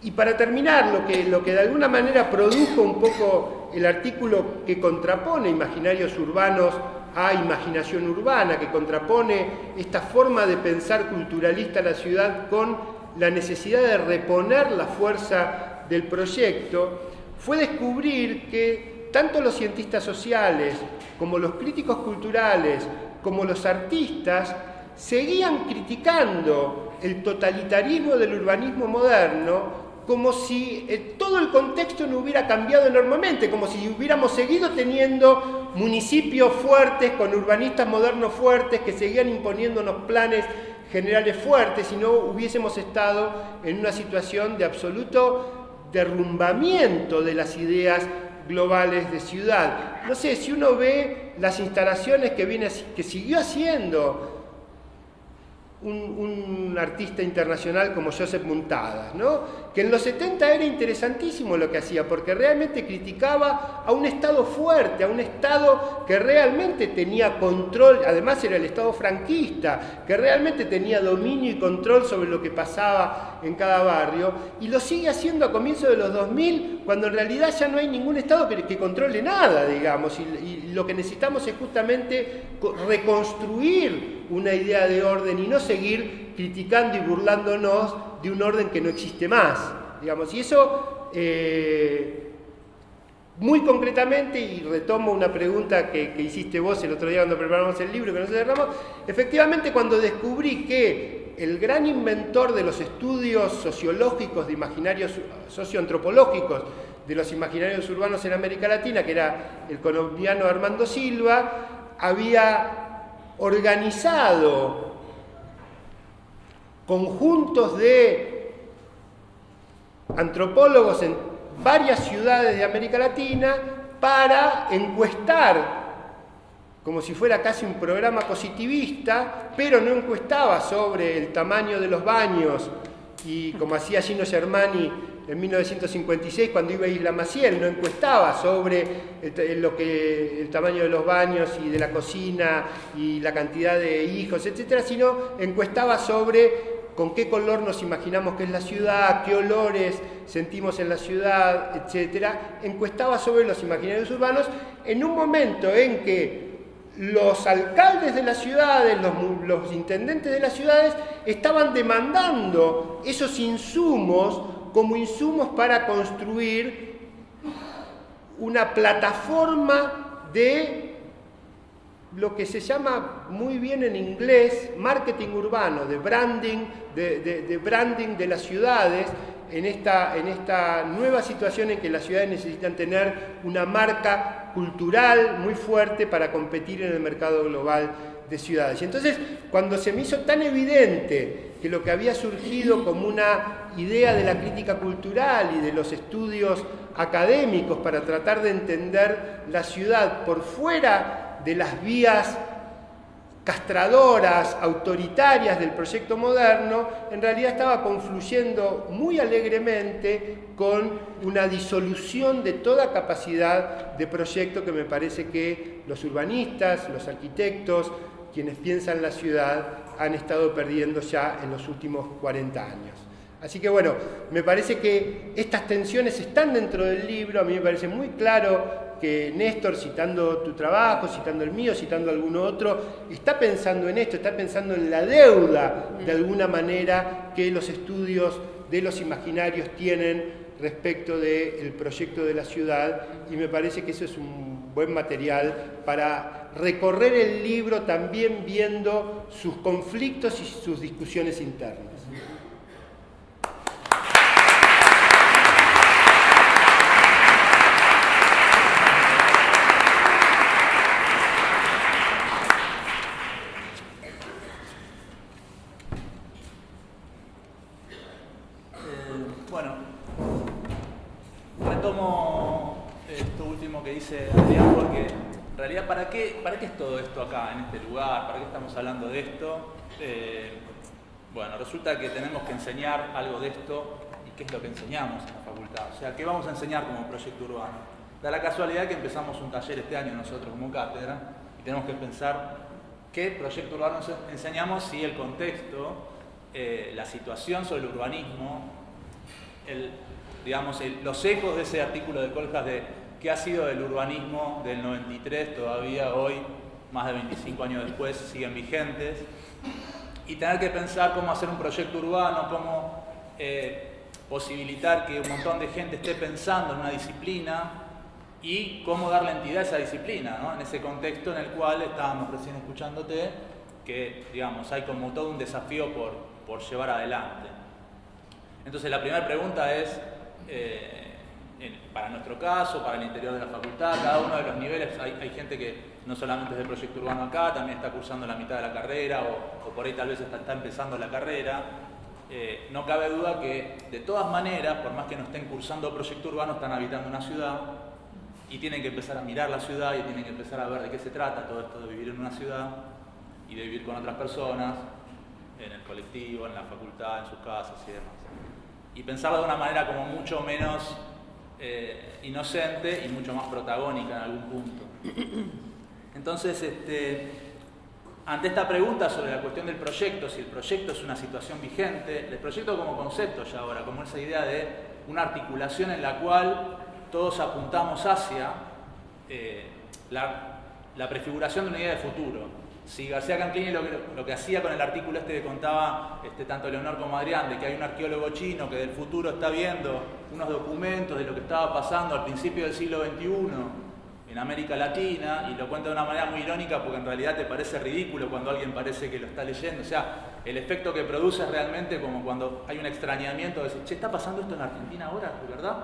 Y para terminar, lo que de alguna manera produjo un poco el artículo que contrapone imaginarios urbanos a imaginación urbana, que contrapone esta forma de pensar culturalista la ciudad con la necesidad de reponer la fuerza del proyecto, fue descubrir que tanto los cientistas sociales como los críticos culturales, como los artistas, seguían criticando el totalitarismo del urbanismo moderno como si todo el contexto no hubiera cambiado enormemente, como si hubiéramos seguido teniendo municipios fuertes, con urbanistas modernos fuertes, que seguían imponiéndonos planes generales fuertes, y no hubiésemos estado en una situación de absoluto derrumbamiento de las ideas globales de ciudad. No sé, si uno ve las instalaciones que siguió haciendo un artista internacional como Joseph Muntadas, ¿no? Que en los 70 era interesantísimo lo que hacía, porque realmente criticaba a un Estado fuerte, a un Estado que realmente tenía control, además era el Estado franquista, que realmente tenía dominio y control sobre lo que pasaba en cada barrio, y lo sigue haciendo a comienzos de los 2000, cuando en realidad ya no hay ningún Estado que controle nada, digamos, y lo que necesitamos es justamente reconstruir una idea de orden y no seguir criticando y burlándonos de un orden que no existe más, digamos. Y eso, muy concretamente, y retomo una pregunta que hiciste vos el otro día cuando preparamos el libro, que no cerramos, efectivamente cuando descubrí que el gran inventor de los estudios sociológicos de imaginarios socioantropológicos de los imaginarios urbanos en América Latina, que era el colombiano Armando Silva, había organizado conjuntos de antropólogos en varias ciudades de América Latina para encuestar, como si fuera casi un programa positivista, pero no encuestaba sobre el tamaño de los baños, y como hacía Gino Germani en 1956 cuando iba a Isla Maciel, no encuestaba sobre el tamaño de los baños y de la cocina y la cantidad de hijos, etcétera, sino encuestaba sobre con qué color nos imaginamos que es la ciudad, qué olores sentimos en la ciudad, etcétera. Encuestaba sobre los imaginarios urbanos en un momento en que los alcaldes de las ciudades, los intendentes de las ciudades estaban demandando esos insumos como insumos para construir una plataforma de lo que se llama muy bien en inglés marketing urbano, de branding de las ciudades, en esta nueva situación en que las ciudades necesitan tener una marca cultural muy fuerte para competir en el mercado global de ciudades. Y entonces, cuando se me hizo tan evidente que lo que había surgido como una idea de la crítica cultural y de los estudios académicos para tratar de entender la ciudad por fuera de las vías castradoras, autoritarias del proyecto moderno, en realidad estaba confluyendo muy alegremente con una disolución de toda capacidad de proyecto que me parece que los urbanistas, los arquitectos, quienes piensan la ciudad, han estado perdiendo ya en los últimos 40 años. Así que bueno, me parece que estas tensiones están dentro del libro. A mí me parece muy claro que Néstor, citando tu trabajo, citando el mío, citando alguno otro, está pensando en esto, está pensando en la deuda, de alguna manera, que los estudios de los imaginarios tienen respecto del proyecto de la ciudad, y me parece que eso es un buen material para recorrer el libro también viendo sus conflictos y sus discusiones internas. Retomo esto último que dice Adrián, porque en realidad ¿para qué es todo esto acá, en este lugar? ¿Para qué estamos hablando de esto? Bueno, resulta que tenemos que enseñar algo de esto, y qué es lo que enseñamos en la facultad. O sea, ¿qué vamos a enseñar como proyecto urbano? Da la casualidad que empezamos un taller este año nosotros como cátedra, y tenemos que pensar qué proyecto urbano enseñamos si el contexto, la situación sobre el urbanismo, los ecos de ese artículo de Kohlhaas qué ha sido del urbanismo del 93, todavía hoy, más de 25 años después, siguen vigentes, y tener que pensar cómo hacer un proyecto urbano, cómo posibilitar que un montón de gente esté pensando en una disciplina y cómo darle entidad a esa disciplina, ¿no? En ese contexto en el cual estábamos recién escuchándote, que digamos, hay como todo un desafío por llevar adelante. Entonces la primera pregunta es, para nuestro caso, para el interior de la facultad, cada uno de los niveles, hay gente que no solamente es del proyecto urbano acá, también está cursando la mitad de la carrera o por ahí tal vez está empezando la carrera. No cabe duda que de todas maneras, por más que no estén cursando proyecto urbano, están habitando una ciudad y tienen que empezar a mirar la ciudad y tienen que empezar a ver de qué se trata todo esto de vivir en una ciudad y de vivir con otras personas, en el colectivo, en la facultad, en sus casas y demás. Y pensarlo de una manera como mucho menos inocente y mucho más protagónica en algún punto. Entonces, ante esta pregunta sobre la cuestión del proyecto, si el proyecto es una situación vigente, el proyecto como concepto ya ahora, como esa idea de una articulación en la cual todos apuntamos hacia la prefiguración de una idea de futuro. Si García Canclini lo que hacía con el artículo que contaba tanto Leonor como Adrián, de que hay un arqueólogo chino que del futuro está viendo unos documentos de lo que estaba pasando al principio del siglo XXI en América Latina, y lo cuenta de una manera muy irónica porque en realidad te parece ridículo cuando alguien parece que lo está leyendo. O sea, el efecto que produce es realmente como cuando hay un extrañamiento de decir, che, ¿está pasando esto en Argentina ahora, de verdad?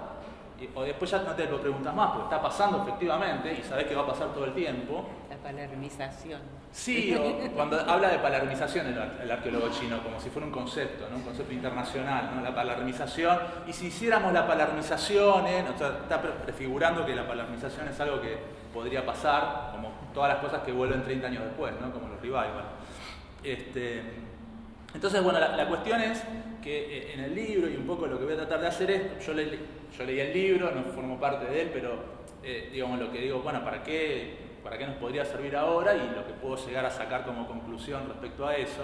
O después ya no te lo preguntas más, porque está pasando efectivamente y sabés que va a pasar todo el tiempo. La palermización. Sí, o cuando habla de palermización el arqueólogo chino, como si fuera un concepto, ¿no? Un concepto internacional, ¿no? La palermización. Y si hiciéramos la palermización, o sea, está prefigurando que la palermización es algo que podría pasar, como todas las cosas que vuelven 30 años después, ¿no? Como los revival. Entonces, bueno, la cuestión es que en el libro, y un poco lo que voy a tratar de hacer es, yo leí el libro, no formo parte de él, pero digamos lo que digo, bueno, ¿para qué nos podría servir ahora? Y lo que puedo llegar a sacar como conclusión respecto a eso.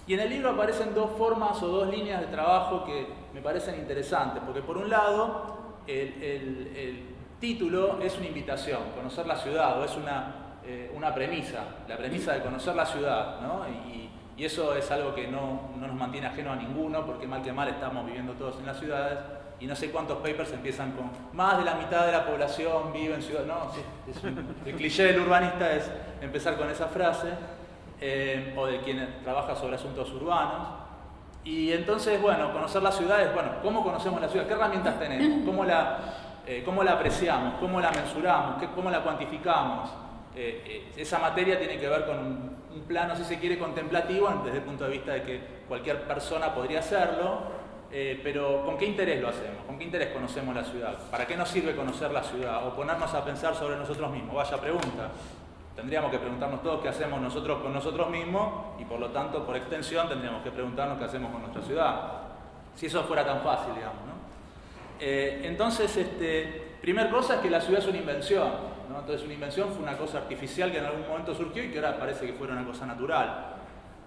Y en el libro aparecen dos formas o dos líneas de trabajo que me parecen interesantes, porque por un lado, el título es una invitación, conocer la ciudad, o es una premisa, la premisa de conocer la ciudad, ¿no? Y eso es algo que no nos mantiene ajeno a ninguno, porque mal que mal estamos viviendo todos en las ciudades, y no sé cuántos papers empiezan con más de la mitad de la población vive en ciudades. No, sí, el cliché del urbanista es empezar con esa frase, o de quien trabaja sobre asuntos urbanos. Y entonces, bueno, conocer las ciudades, bueno, ¿cómo conocemos la ciudad? ¿Qué herramientas tenemos? ¿Cómo la apreciamos? ¿Cómo la mensuramos? ¿Cómo la cuantificamos? Esa materia tiene que ver con un plano, si se quiere, contemplativo, desde el punto de vista de que cualquier persona podría hacerlo, pero ¿con qué interés lo hacemos? ¿Con qué interés conocemos la ciudad? ¿Para qué nos sirve conocer la ciudad? O ponernos a pensar sobre nosotros mismos. Vaya pregunta. Tendríamos que preguntarnos todos qué hacemos nosotros con nosotros mismos, y por lo tanto, por extensión, tendríamos que preguntarnos qué hacemos con nuestra ciudad. Si eso fuera tan fácil, digamos, ¿no? Entonces, primer cosa es que la ciudad es una invención, ¿no? Entonces, una invención fue una cosa artificial que en algún momento surgió y que ahora parece que fuera una cosa natural.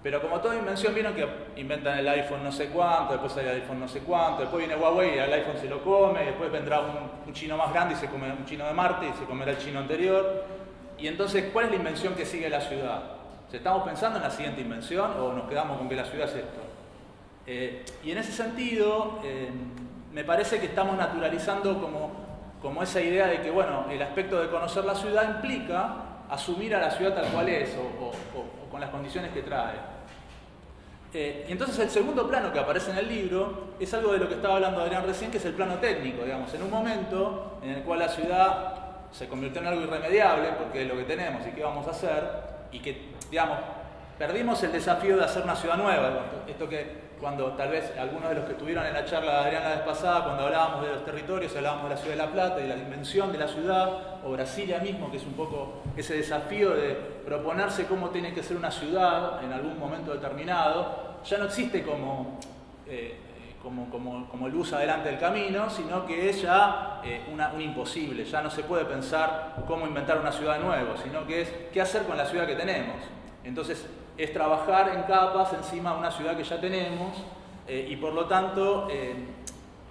Pero como toda invención, vieron que inventan el iPhone no sé cuánto, después sale el iPhone no sé cuánto, después viene Huawei y el iPhone se lo come, y después vendrá un chino más grande y se come un chino de Marte y se comerá el chino anterior. Y entonces, ¿cuál es la invención que sigue la ciudad? ¿Estamos pensando en la siguiente invención o nos quedamos con que la ciudad es esto? Y en ese sentido, me parece que estamos naturalizando como esa idea de que, bueno, el aspecto de conocer la ciudad implica asumir a la ciudad tal cual es o con las condiciones que trae. Y entonces el segundo plano que aparece en el libro es algo de lo que estaba hablando Adrián recién, que es el plano técnico, digamos, en un momento en el cual la ciudad se convirtió en algo irremediable, porque es lo que tenemos y qué vamos a hacer, y que, digamos, perdimos el desafío de hacer una ciudad nueva. Esto que cuando tal vez algunos de los que estuvieron en la charla de Adrián la vez pasada, cuando hablábamos de los territorios, hablábamos de la ciudad de La Plata, de la dimensión de la ciudad, o Brasilia mismo, que es un poco ese desafío de proponerse cómo tiene que ser una ciudad en algún momento determinado, ya no existe como luz adelante del camino, sino que es ya un imposible. Ya no se puede pensar cómo inventar una ciudad de nuevo, sino que es qué hacer con la ciudad que tenemos. Entonces, es trabajar en capas encima de una ciudad que ya tenemos, y por lo tanto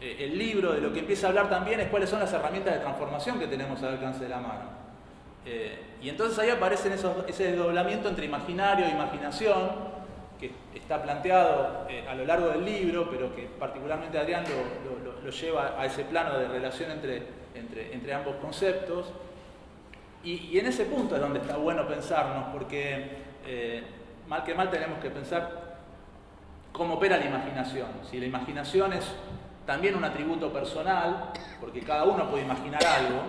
el libro de lo que empieza a hablar también es cuáles son las herramientas de transformación que tenemos al alcance de la mano. Y entonces ahí aparece ese desdoblamiento entre imaginario e imaginación, que está planteado a lo largo del libro, pero que particularmente Adrián lo lleva a ese plano de relación entre ambos conceptos. Y en ese punto es donde está bueno pensarnos, porque mal que mal tenemos que pensar cómo opera la imaginación. Si la imaginación es también un atributo personal, porque cada uno puede imaginar algo,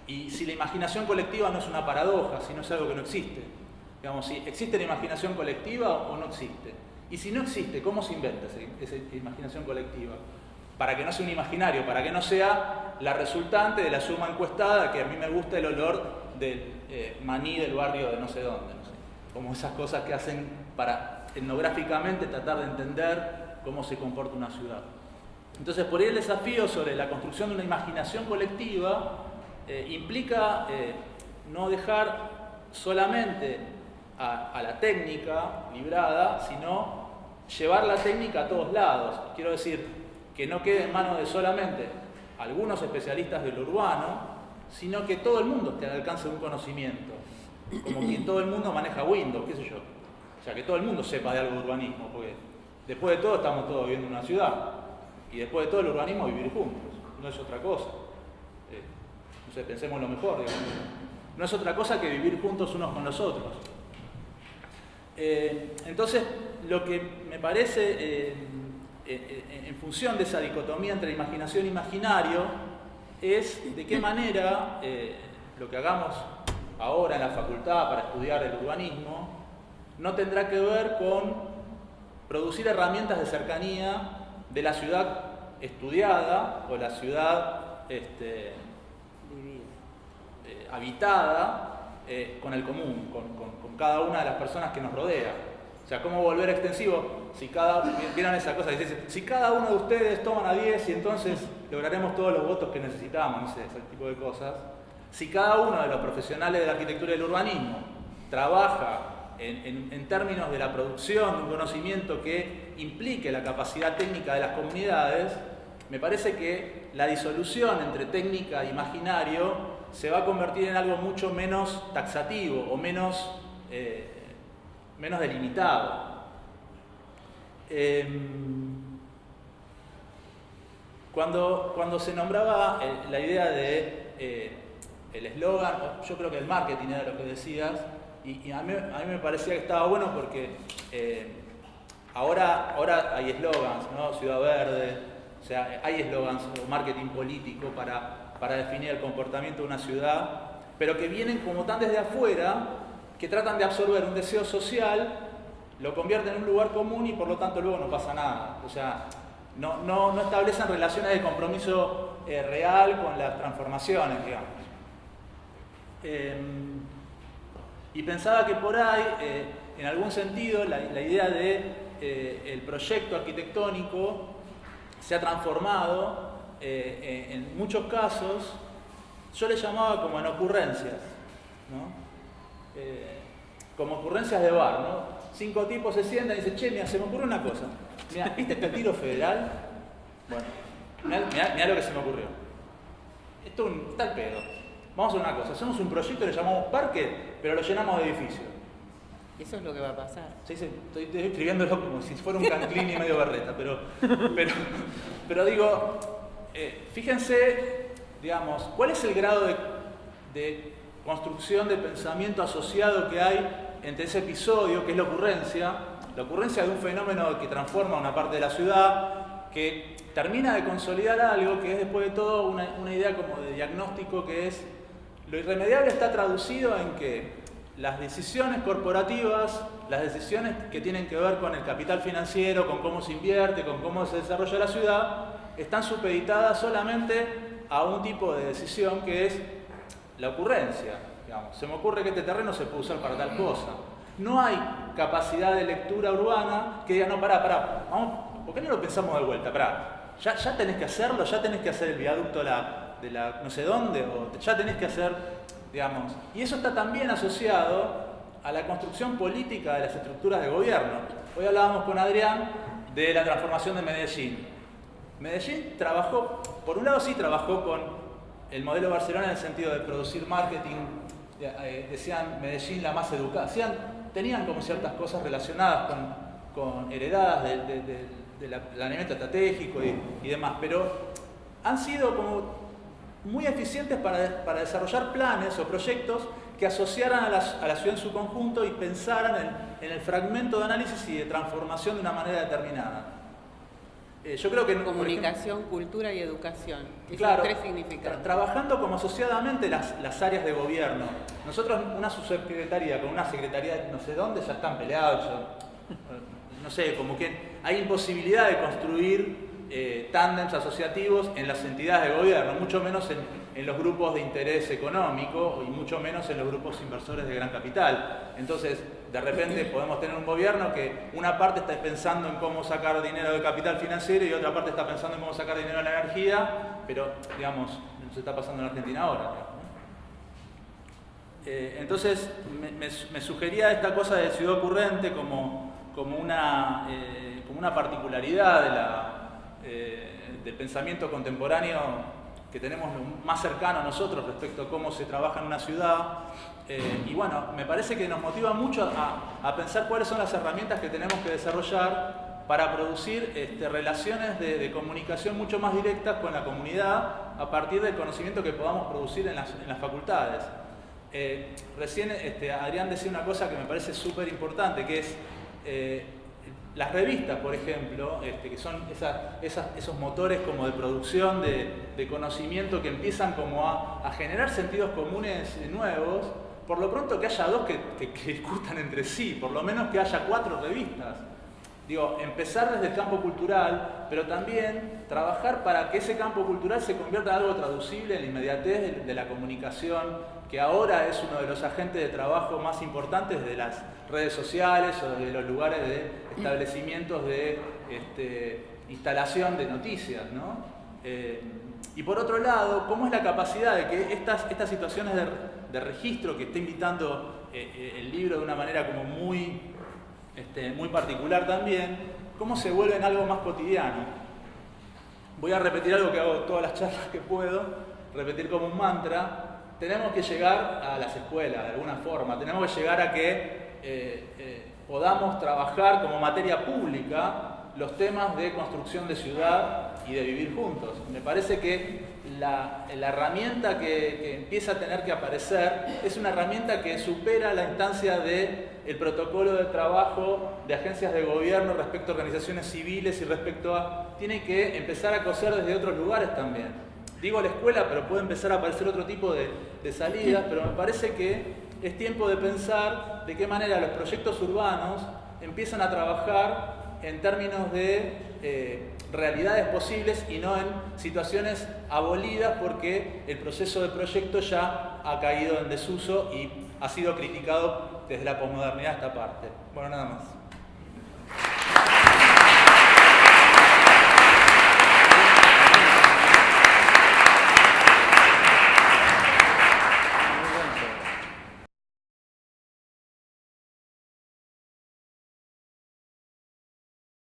y si la imaginación colectiva no es una paradoja, sino es algo que no existe. Digamos, si existe la imaginación colectiva o no existe. Y si no existe, ¿cómo se inventa esa imaginación colectiva? Para que no sea un imaginario, para que no sea la resultante de la suma encuestada, que a mí me gusta el olor del maní del barrio de no sé dónde, no sé. Como esas cosas que hacen para etnográficamente tratar de entender cómo se comporta una ciudad. Entonces, por ahí el desafío sobre la construcción de una imaginación colectiva implica no dejar solamente a la técnica librada, sino llevar la técnica a todos lados. Quiero decir, que no quede en manos de solamente algunos especialistas de lo urbano, sino que todo el mundo esté al alcance de un conocimiento. Como que todo el mundo maneja Windows, qué sé yo. O sea, que todo el mundo sepa de algo de urbanismo, porque después de todo estamos todos viviendo en una ciudad. Y después de todo el urbanismo es vivir juntos, no es otra cosa. No sé, pensemos lo mejor, digamos. No es otra cosa que vivir juntos unos con los otros. Entonces, lo que me parece, en función de esa dicotomía entre imaginación e imaginario, es de qué manera lo que hagamos ahora en la facultad para estudiar el urbanismo no tendrá que ver con producir herramientas de cercanía de la ciudad estudiada o la ciudad habitada con el común, con cada una de las personas que nos rodea. O sea, cómo volver extensivo, vieron esa cosa que dice, si cada uno de ustedes toman a 10 y entonces lograremos todos los votos que necesitamos, no sé, ese tipo de cosas. Si cada uno de los profesionales de la arquitectura y del urbanismo trabaja en términos de la producción de un conocimiento que implique la capacidad técnica de las comunidades, me parece que la disolución entre técnica e imaginario se va a convertir en algo mucho menos taxativo o menos delimitado. Cuando se nombraba la idea de el eslogan, yo creo que el marketing era lo que decías, y a mí me parecía que estaba bueno porque ahora hay eslogans, ¿no? Ciudad Verde, o sea, hay eslogans o marketing político para definir el comportamiento de una ciudad, pero que vienen como tan desde afuera, que tratan de absorber un deseo social, lo convierten en un lugar común y por lo tanto luego no pasa nada. O sea, no establecen relaciones de compromiso real con las transformaciones, digamos. Y pensaba que por ahí, en algún sentido, la idea de el proyecto arquitectónico se ha transformado en muchos casos, yo le llamaba como en ocurrencias, ¿no? Como ocurrencias de bar, ¿no? 5 tipos se sientan y dicen, che, mira, se me ocurre una cosa. Mira, ¿viste este tiro federal? Bueno, mirá lo que se me ocurrió. Esto es un tal pedo. Vamos a hacer una cosa, hacemos un proyecto, le llamamos parque, pero lo llenamos de edificios. Eso es lo que va a pasar. Sí, estoy escribiéndolo como si fuera un Canclini medio berreta, pero digo, fíjense, digamos, ¿cuál es el grado de construcción de pensamiento asociado que hay entre ese episodio, que es la ocurrencia de un fenómeno que transforma una parte de la ciudad, que termina de consolidar algo que es después de todo una idea como de diagnóstico, que es lo irremediable está traducido en que las decisiones corporativas, las decisiones que tienen que ver con el capital financiero, con cómo se invierte, con cómo se desarrolla la ciudad, están supeditadas solamente a un tipo de decisión que es la ocurrencia. Digamos, se me ocurre que este terreno se puede usar para tal cosa. No hay capacidad de lectura urbana que diga, no, pará, vamos, ¿por qué no lo pensamos de vuelta? Pará, ya tenés que hacerlo, ya tenés que hacer el viaducto de la no sé dónde, o ya tenés que hacer, digamos. Y eso está también asociado a la construcción política de las estructuras de gobierno. Hoy hablábamos con Adrián de la transformación de Medellín. Medellín trabajó, por un lado sí trabajó con el modelo Barcelona en el sentido de producir marketing, decían Medellín la más educada, tenían como ciertas cosas relacionadas con heredadas del planeamiento estratégico y demás, pero han sido como muy eficientes para desarrollar planes o proyectos que asociaran a la ciudad en su conjunto y pensaran en el fragmento de análisis y de transformación de una manera determinada. Yo creo que comunicación, cultura y educación. Esos claro, tres significados. Trabajando como asociadamente las áreas de gobierno. Nosotros, una subsecretaría con una secretaría de no sé dónde, ya están peleados. No sé, como que hay imposibilidad de construir tándems asociativos en las entidades de gobierno, mucho menos en los grupos de interés económico y mucho menos en los grupos inversores de gran capital. Entonces, de repente podemos tener un gobierno que una parte está pensando en cómo sacar dinero del capital financiero y otra parte está pensando en cómo sacar dinero de la energía, pero, digamos, se está pasando en Argentina ahora, ¿no? Entonces, me sugería esta cosa de ciudad ocurrente como una particularidad del pensamiento contemporáneo que tenemos más cercano a nosotros respecto a cómo se trabaja en una ciudad. Y bueno, me parece que nos motiva mucho a pensar cuáles son las herramientas que tenemos que desarrollar para producir relaciones de comunicación mucho más directas con la comunidad a partir del conocimiento que podamos producir en las facultades. Recién Adrián decía una cosa que me parece súper importante, que es las revistas, por ejemplo, que son esos motores como de producción de conocimiento que empiezan como a generar sentidos comunes nuevos. Por lo pronto que haya dos que discutan entre sí, por lo menos que haya 4 revistas. Digo, empezar desde el campo cultural, pero también trabajar para que ese campo cultural se convierta en algo traducible en la inmediatez de la comunicación, que ahora es uno de los agentes de trabajo más importantes de las redes sociales o de los lugares de establecimientos de instalación de noticias, ¿no? Y por otro lado, ¿cómo es la capacidad de que estas situaciones de registro que está invitando el libro de una manera como muy particular también, cómo se vuelven algo más cotidiano? Voy a repetir algo que hago todas las charlas que puedo, repetir como un mantra. Tenemos que llegar a las escuelas de alguna forma, tenemos que llegar a que podamos trabajar como materia pública los temas de construcción de ciudad y de vivir juntos. Me parece que la herramienta que empieza a tener que aparecer es una herramienta que supera la instancia del protocolo de trabajo de agencias de gobierno respecto a organizaciones civiles y respecto a... Tiene que empezar a coser desde otros lugares también. Digo la escuela, pero puede empezar a aparecer otro tipo de salidas, pero me parece que es tiempo de pensar de qué manera los proyectos urbanos empiezan a trabajar en términos de realidades posibles y no en situaciones abolidas porque el proceso de proyecto ya ha caído en desuso y ha sido criticado desde la posmodernidad esta parte. Bueno, nada más.